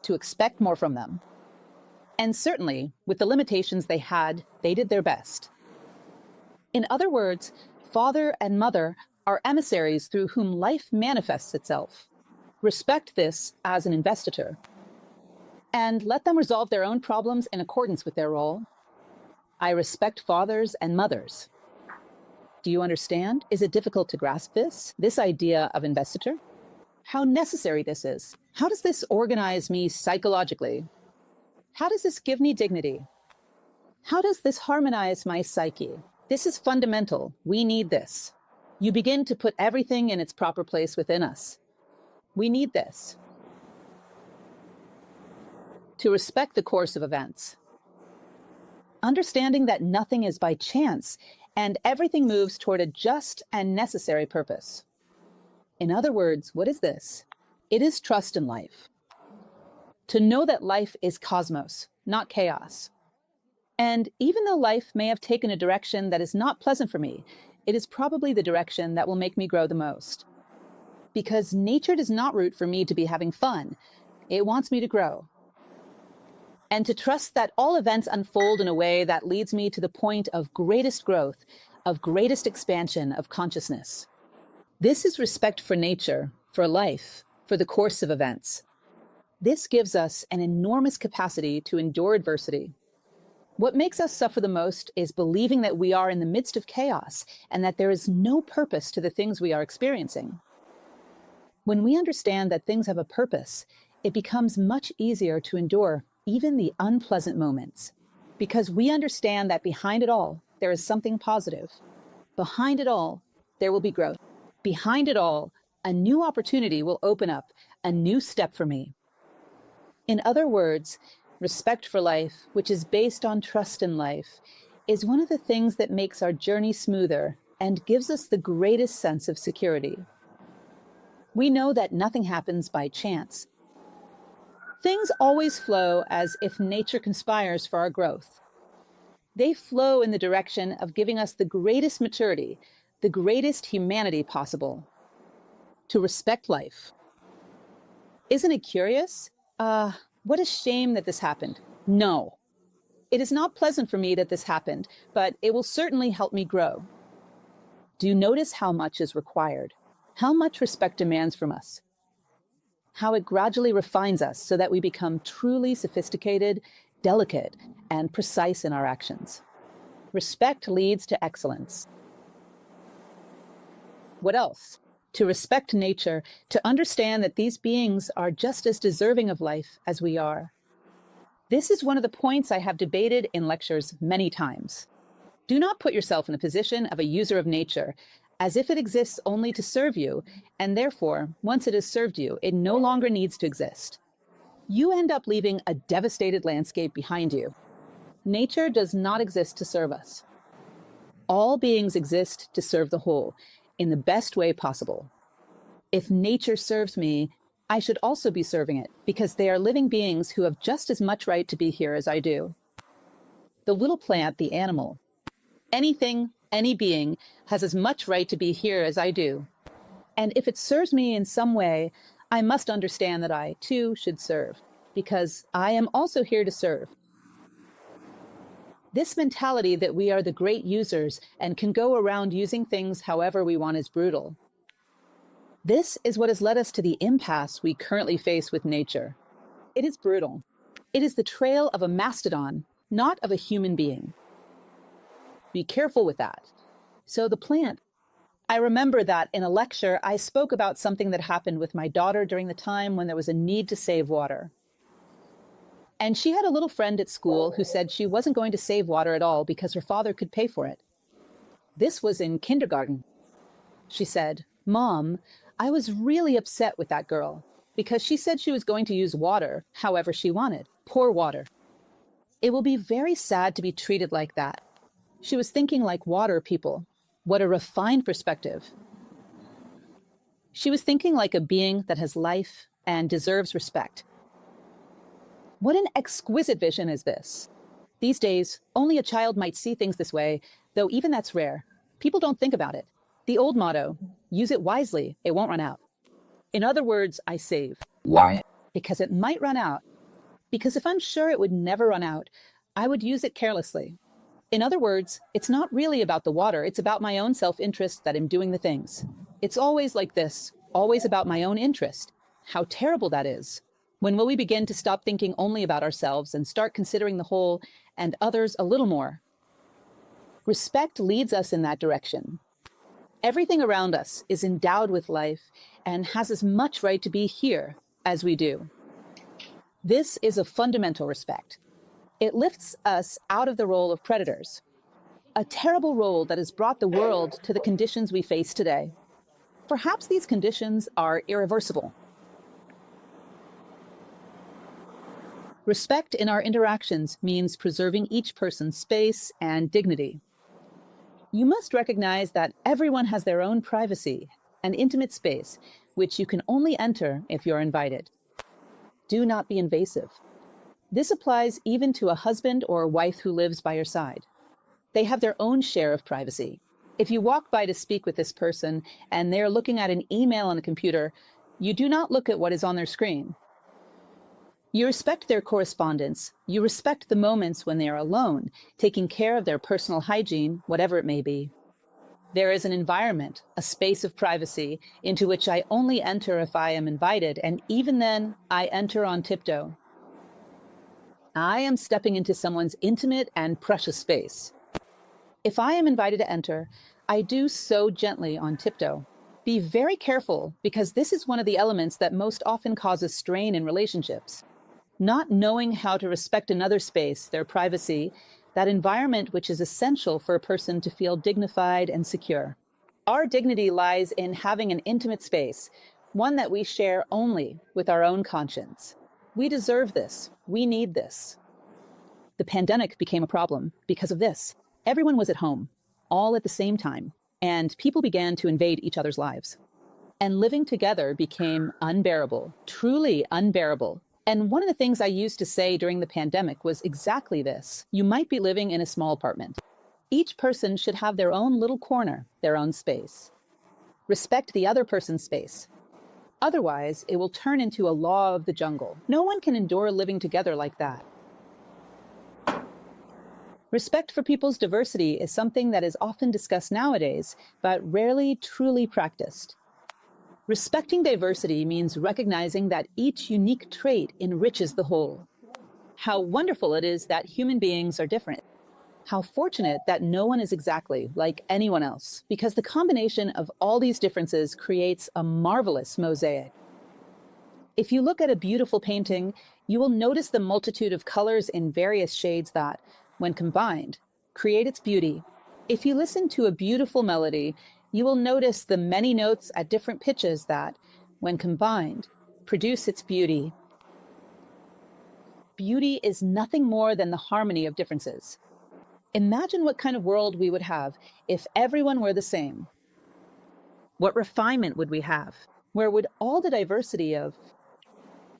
To expect more from them. And certainly, with the limitations they had, they did their best. In other words, father and mother are emissaries through whom life manifests itself. Respect this as an investitor, and let them resolve their own problems in accordance with their role. I respect fathers and mothers. Do you understand? Is it difficult to grasp this idea of investiture? How necessary this is? How does this organize me psychologically? How does this give me dignity? How does this harmonize my psyche? This is fundamental. We need this. You begin to put everything in its proper place within us. We need this. To respect the course of events. Understanding that nothing is by chance and everything moves toward a just and necessary purpose. In other words, what is this? It is trust in life. To know that life is cosmos, not chaos. And even though life may have taken a direction that is not pleasant for me, it is probably the direction that will make me grow the most. Because nature does not root for me to be having fun. It wants me to grow. And to trust that all events unfold in a way that leads me to the point of greatest growth, of greatest expansion of consciousness. This is respect for nature, for life, for the course of events. This gives us an enormous capacity to endure adversity. What makes us suffer the most is believing that we are in the midst of chaos and that there is no purpose to the things we are experiencing. When we understand that things have a purpose, it becomes much easier to endure even the unpleasant moments, because we understand that behind it all, there is something positive. Behind it all, there will be growth. Behind it all, a new opportunity will open up, a new step for me. In other words, respect for life, which is based on trust in life, is one of the things that makes our journey smoother and gives us the greatest sense of security. We know that nothing happens by chance. Things always flow as if nature conspires for our growth. They flow in the direction of giving us the greatest maturity, the greatest humanity possible. To respect life. Isn't it curious? What a shame that this happened. No. It is not pleasant for me that this happened, but it will certainly help me grow. Do you notice how much is required? How much respect demands from us? How it gradually refines us so that we become truly sophisticated, delicate, and precise in our actions. Respect leads to excellence. What else? To respect nature, to understand that these beings are just as deserving of life as we are. This is one of the points I have debated in lectures many times. Do not put yourself in the position of a user of nature, as if it exists only to serve you, and therefore, once it has served you, it no longer needs to exist. You end up leaving a devastated landscape behind you. Nature does not exist to serve us. All beings exist to serve the whole, in the best way possible. If nature serves me, I should also be serving it, because they are living beings who have just as much right to be here as I do. The little plant, the animal, anything, any being, has as much right to be here as I do. And if it serves me in some way, I must understand that I, too, should serve, because I am also here to serve. This mentality that we are the great users and can go around using things however we want is brutal. This is what has led us to the impasse we currently face with nature. It is brutal. It is the trail of a mastodon, not of a human being. Be careful with that. So the plant. I remember that in a lecture, I spoke about something that happened with my daughter during the time when there was a need to save water. And she had a little friend at school who said she wasn't going to save water at all because her father could pay for it. This was in kindergarten. She said, "Mom, I was really upset with that girl because she said she was going to use water however she wanted, pour water. It will be very sad to be treated like that." She was thinking like water people. What a refined perspective. She was thinking like a being that has life and deserves respect. What an exquisite vision is this? These days, only a child might see things this way, though even that's rare. People don't think about it. The old motto, use it wisely, it won't run out. In other words, I save.
Why?
Because it might run out. Because if I'm sure it would never run out, I would use it carelessly. In other words, it's not really about the water, it's about my own self-interest that I'm doing the things. It's always like this, always about my own interest. How terrible that is. When will we begin to stop thinking only about ourselves and start considering the whole and others a little more? Respect leads us in that direction. Everything around us is endowed with life and has as much right to be here as we do. This is a fundamental respect. It lifts us out of the role of predators, a terrible role that has brought the world to the conditions we face today. Perhaps these conditions are irreversible. Respect in our interactions means preserving each person's space and dignity. You must recognize that everyone has their own privacy and intimate space, which you can only enter if you're invited. Do not be invasive. This applies even to a husband or a wife who lives by your side. They have their own share of privacy. If you walk by to speak with this person and they're looking at an email on a computer, you do not look at what is on their screen. You respect their correspondence. You respect the moments when they are alone, taking care of their personal hygiene, whatever it may be. There is an environment, a space of privacy, into which I only enter if I am invited, and even then, I enter on tiptoe. I am stepping into someone's intimate and precious space. If I am invited to enter, I do so gently on tiptoe. Be very careful, because this is one of the elements that most often causes strain in relationships. Not knowing how to respect another space, their privacy, that environment which is essential for a person to feel dignified and secure. Our dignity lies in having an intimate space, one that we share only with our own conscience. We deserve this. We need this. The pandemic became a problem because of this. Everyone was at home, all at the same time, and people began to invade each other's lives. And living together became unbearable, truly unbearable. And one of the things I used to say during the pandemic was exactly this. You might be living in a small apartment. Each person should have their own little corner, their own space. Respect the other person's space. Otherwise, it will turn into a law of the jungle. No one can endure living together like that. Respect for people's diversity is something that is often discussed nowadays, but rarely truly practiced. Respecting diversity means recognizing that each unique trait enriches the whole. How wonderful it is that human beings are different. How fortunate that no one is exactly like anyone else, because the combination of all these differences creates a marvelous mosaic. If you look at a beautiful painting, you will notice the multitude of colors in various shades that, when combined, create its beauty. If you listen to a beautiful melody, you will notice the many notes at different pitches that, when combined, produce its beauty. Beauty is nothing more than the harmony of differences. Imagine what kind of world we would have if everyone were the same. What refinement would we have? Where would all the diversity of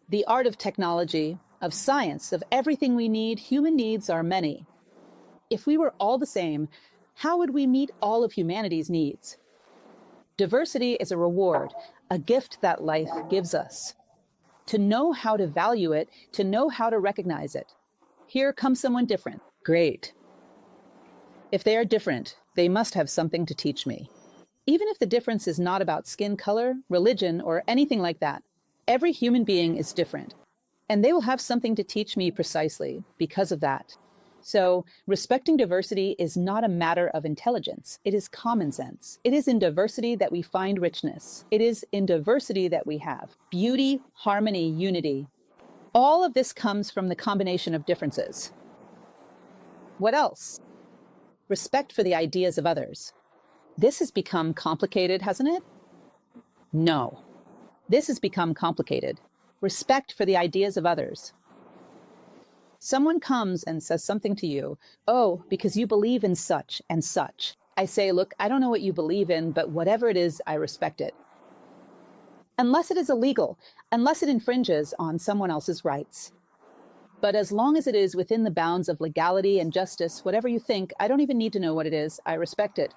the art of technology, of science, of everything we need, human needs are many. If we were all the same, how would we meet all of humanity's needs? Diversity is a reward, a gift that life gives us. To know how to value it, to know how to recognize it. Here comes someone different. Great. If they are different, they must have something to teach me. Even if the difference is not about skin color, religion, or anything like that, every human being is different. And they will have something to teach me precisely because of that. So, respecting diversity is not a matter of intelligence. It is common sense. It is in diversity that we find richness. It is in diversity that we have beauty, harmony, unity. All of this comes from the combination of differences. What else? Respect for the ideas of others. This has become complicated, hasn't it? No. This has become complicated. Respect for the ideas of others. Someone comes and says something to you, oh, because you believe in such and such. I say, look, I don't know what you believe in, but whatever it is, I respect it. Unless it is illegal, unless it infringes on someone else's rights. But as long as it is within the bounds of legality and justice, whatever you think, I don't even need to know what it is, I respect it.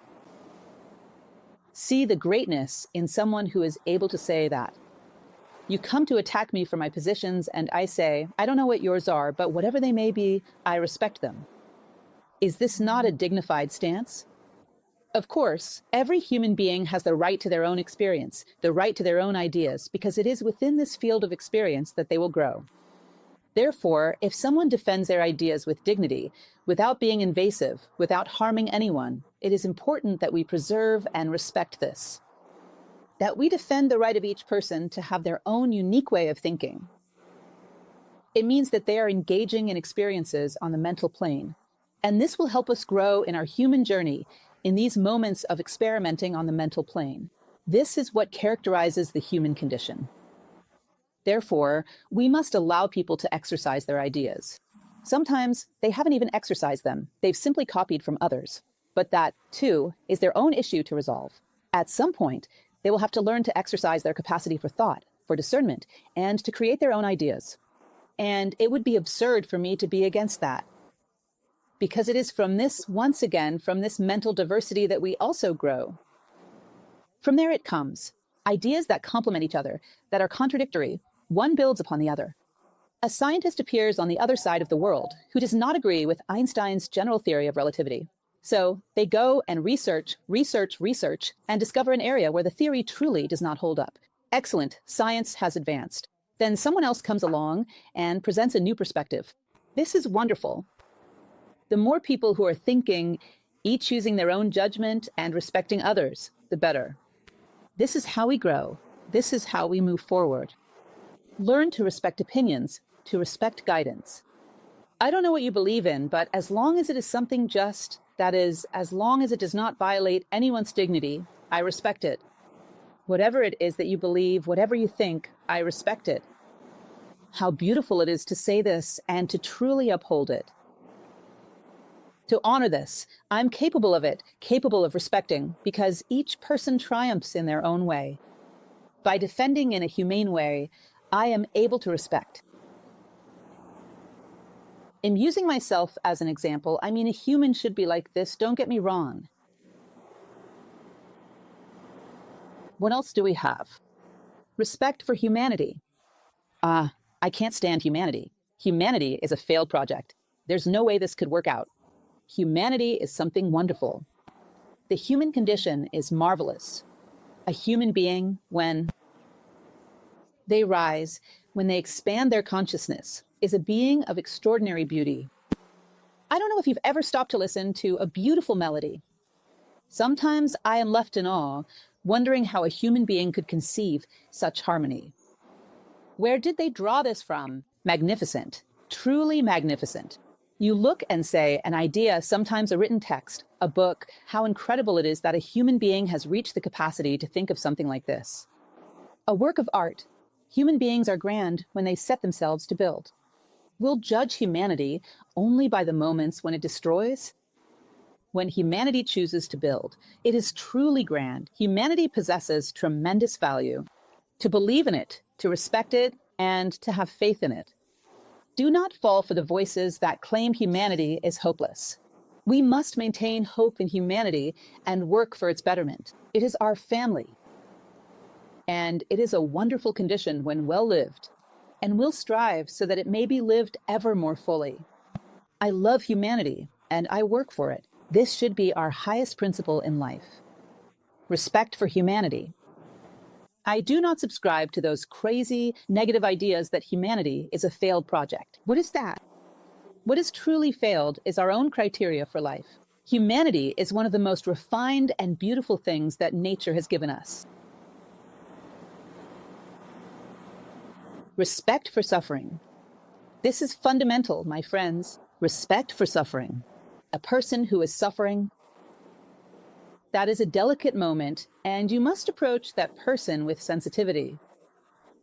See the greatness in someone who is able to say that. You come to attack me for my positions, and I say, I don't know what yours are, but whatever they may be, I respect them. Is this not a dignified stance? Of course, every human being has the right to their own experience, the right to their own ideas, because it is within this field of experience that they will grow. Therefore, if someone defends their ideas with dignity, without being invasive, without harming anyone, it is important that we preserve and respect this. That we defend the right of each person to have their own unique way of thinking. It means that they are engaging in experiences on the mental plane, and this will help us grow in our human journey in these moments of experimenting on the mental plane. This is what characterizes the human condition. Therefore, we must allow people to exercise their ideas. Sometimes they haven't even exercised them, they've simply copied from others. But that, too, is their own issue to resolve. At some point, they will have to learn to exercise their capacity for thought, for discernment, and to create their own ideas. And it would be absurd for me to be against that. Because it is from this, once again, from this mental diversity that we also grow. From there it comes. Ideas that complement each other, that are contradictory, one builds upon the other. A scientist appears on the other side of the world who does not agree with Einstein's general theory of relativity. So they go and research, and discover an area where the theory truly does not hold up. Excellent, science has advanced. Then someone else comes along and presents a new perspective. This is wonderful. The more people who are thinking, each using their own judgment and respecting others, the better. This is how we grow. This is how we move forward. Learn to respect opinions, to respect guidance. I don't know what you believe in, but as long as it is something just, that is, as long as it does not violate anyone's dignity, I respect it. Whatever it is that you believe, whatever you think, I respect it. How beautiful it is to say this and to truly uphold it. To honor this, I'm capable of it, capable of respecting, because each person triumphs in their own way. By defending in a humane way, I am able to respect. In using myself as an example, I mean a human should be like this, don't get me wrong. What else do we have? Respect for humanity. I can't stand humanity. Humanity is a failed project. There's no way this could work out. Humanity is something wonderful. The human condition is marvelous. A human being, when they rise, when they expand their consciousness, is a being of extraordinary beauty. I don't know if you've ever stopped to listen to a beautiful melody. Sometimes I am left in awe, wondering how a human being could conceive such harmony. Where did they draw this from? Magnificent, truly magnificent. You look and say, an idea, sometimes a written text, a book, how incredible it is that a human being has reached the capacity to think of something like this. A work of art. Human beings are grand when they set themselves to build. We'll judge humanity only by the moments when it destroys. When humanity chooses to build, it is truly grand. Humanity possesses tremendous value. To believe in it, to respect it, and to have faith in it. Do not fall for the voices that claim humanity is hopeless. We must maintain hope in humanity and work for its betterment. It is our family. And it is a wonderful condition when well lived, and we'll strive so that it may be lived ever more fully. I love humanity, and I work for it. This should be our highest principle in life. Respect for humanity. I do not subscribe to those crazy, negative ideas that humanity is a failed project. What is that? What is truly failed is our own criteria for life. Humanity is one of the most refined and beautiful things that nature has given us. Respect for suffering. This is fundamental, my friends. Respect for suffering. A person who is suffering, that is a delicate moment, and you must approach that person with sensitivity.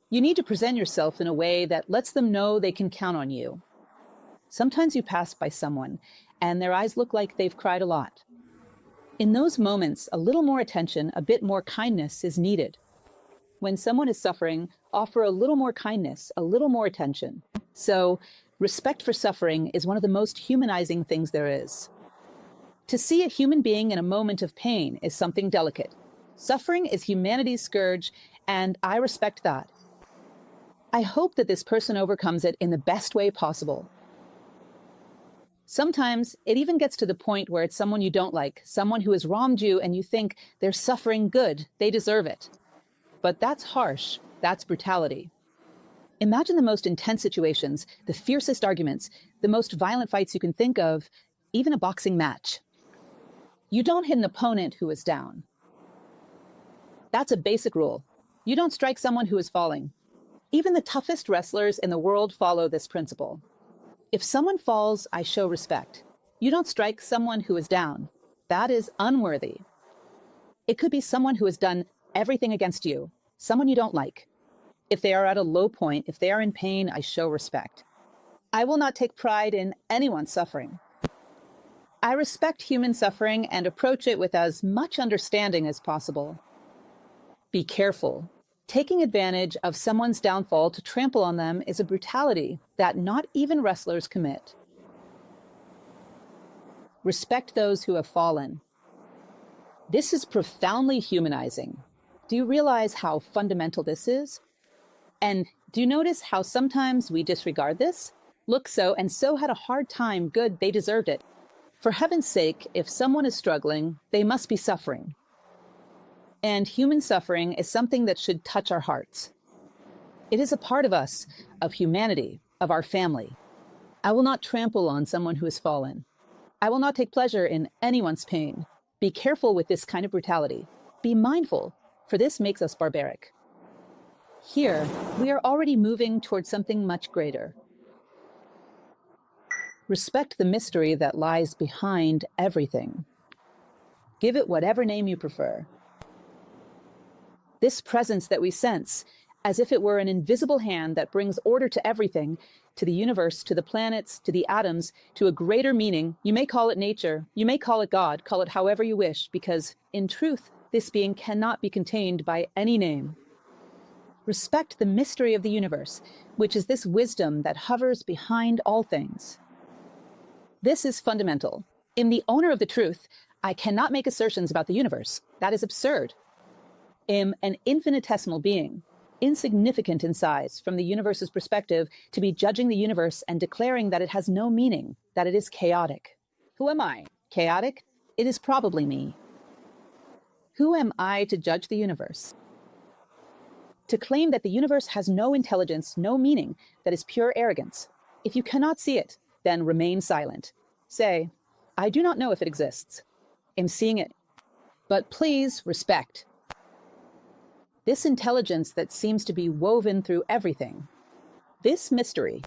You need to present yourself in a way that lets them know they can count on you. Sometimes you pass by someone, and their eyes look like they've cried a lot. In those moments, a little more attention, a bit more kindness is needed. When someone is suffering, offer a little more kindness, a little more attention. So, respect for suffering is one of the most humanizing things there is. To see a human being in a moment of pain is something delicate. Suffering is humanity's scourge, and I respect that. I hope that this person overcomes it in the best way possible. Sometimes it even gets to the point where it's someone you don't like, someone who has wronged you and you think they're suffering good, they deserve it. But that's harsh, that's brutality. Imagine the most intense situations, the fiercest arguments, the most violent fights you can think of, even a boxing match. You don't hit an opponent who is down. That's a basic rule. You don't strike someone who is falling. Even the toughest wrestlers in the world follow this principle. If someone falls, I show respect. You don't strike someone who is down. That is unworthy. It could be someone who has done everything against you, someone you don't like. If they are at a low point, if they are in pain, I show respect. I will not take pride in anyone's suffering. I respect human suffering and approach it with as much understanding as possible. Be careful. Taking advantage of someone's downfall to trample on them is a brutality that not even wrestlers commit. Respect those who have fallen. This is profoundly humanizing. Do you realize how fundamental this is? And do you notice how sometimes we disregard this? Look, so had a hard time, good, they deserved it. For heaven's sake, if someone is struggling, they must be suffering. And human suffering is something that should touch our hearts. It is a part of us, of humanity, of our family. I will not trample on someone who has fallen. I will not take pleasure in anyone's pain. Be careful with this kind of brutality. Be mindful, for this makes us barbaric. Here, we are already moving towards something much greater. Respect the mystery that lies behind everything. Give it whatever name you prefer. This presence that we sense, as if it were an invisible hand that brings order to everything, to the universe, to the planets, to the atoms, to a greater meaning. You may call it nature, you may call it God, call it however you wish, because in truth, this being cannot be contained by any name. Respect the mystery of the universe, which is this wisdom that hovers behind all things. This is fundamental. In the owner of the truth, I cannot make assertions about the universe. That is absurd. Am an infinitesimal being, insignificant in size from the universe's perspective, to be judging the universe and declaring that it has no meaning, that it is chaotic. Who am I? Chaotic? It is probably me. Who am I to judge the universe? To claim that the universe has no intelligence, no meaning, that is pure arrogance. If you cannot see it, then remain silent. Say, I do not know if it exists. I'm seeing it. But please respect. This intelligence that seems to be woven through everything. This mystery,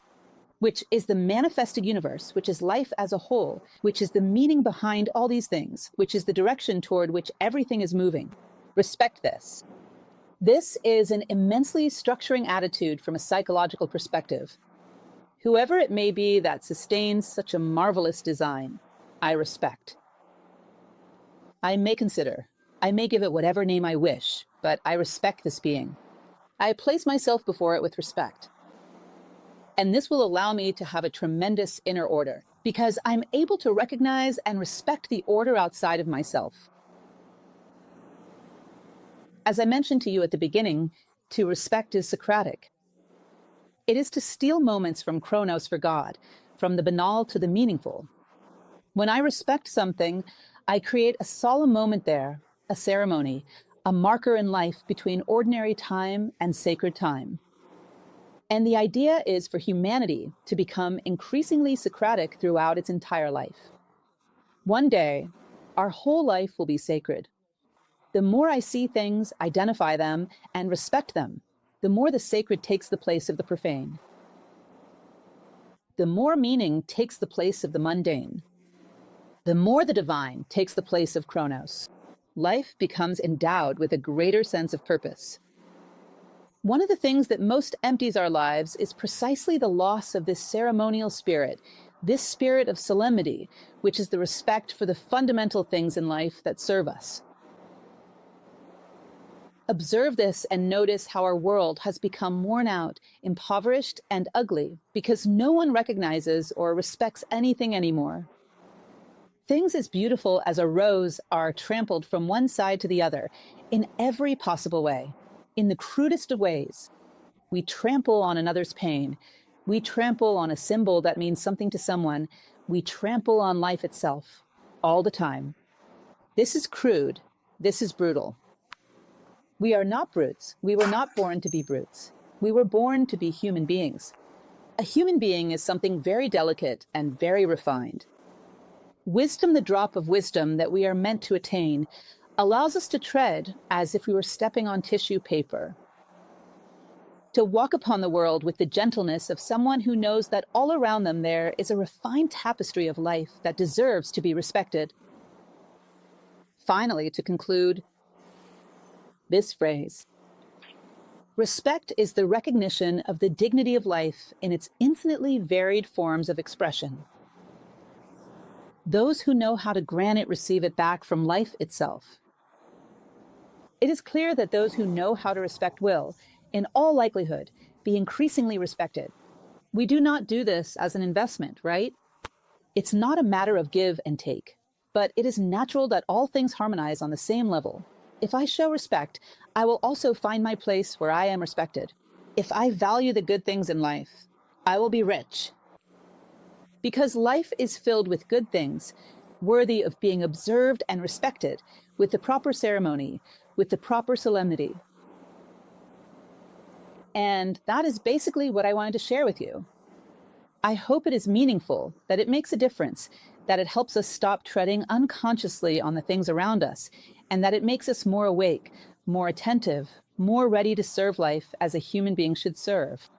which is the manifested universe, which is life as a whole, which is the meaning behind all these things, which is the direction toward which everything is moving. Respect this. This is an immensely structuring attitude from a psychological perspective. Whoever it may be that sustains such a marvelous design, I respect. I may consider, I may give it whatever name I wish, but I respect this being. I place myself before it with respect. And this will allow me to have a tremendous inner order, because I'm able to recognize and respect the order outside of myself. As I mentioned to you at the beginning, to respect is Socratic. It is to steal moments from Chronos for God, from the banal to the meaningful. When I respect something, I create a solemn moment there, a ceremony, a marker in life between ordinary time and sacred time. And the idea is for humanity to become increasingly Socratic throughout its entire life. One day, our whole life will be sacred. The more I see things, identify them, and respect them, the more the sacred takes the place of the profane. The more meaning takes the place of the mundane. The more the divine takes the place of Chronos. Life becomes endowed with a greater sense of purpose. One of the things that most empties our lives is precisely the loss of this ceremonial spirit, this spirit of solemnity, which is the respect for the fundamental things in life that serve us. Observe this and notice how our world has become worn out, impoverished, and ugly because no one recognizes or respects anything anymore. Things as beautiful as a rose are trampled from one side to the other in every possible way, in the crudest of ways. We trample on another's pain. We trample on a symbol that means something to someone. We trample on life itself, all the time. This is crude. This is brutal. We are not brutes. We were not born to be brutes. We were born to be human beings. A human being is something very delicate and very refined. Wisdom, the drop of wisdom that we are meant to attain, allows us to tread as if we were stepping on tissue paper. To walk upon the world with the gentleness of someone who knows that all around them there is a refined tapestry of life that deserves to be respected. Finally, to conclude, this phrase: respect is the recognition of the dignity of life in its infinitely varied forms of expression. Those who know how to grant it receive it back from life itself. It is clear that those who know how to respect will, in all likelihood, be increasingly respected. We do not do this as an investment, right? It's not a matter of give and take, but it is natural that all things harmonize on the same level. If I show respect, I will also find my place where I am respected. If I value the good things in life, I will be rich. Because life is filled with good things, worthy of being observed and respected, with the proper ceremony, with the proper solemnity. And that is basically what I wanted to share with you. I hope it is meaningful, that it makes a difference, that it helps us stop treading unconsciously on the things around us, and that it makes us more awake, more attentive, more ready to serve life as a human being should serve.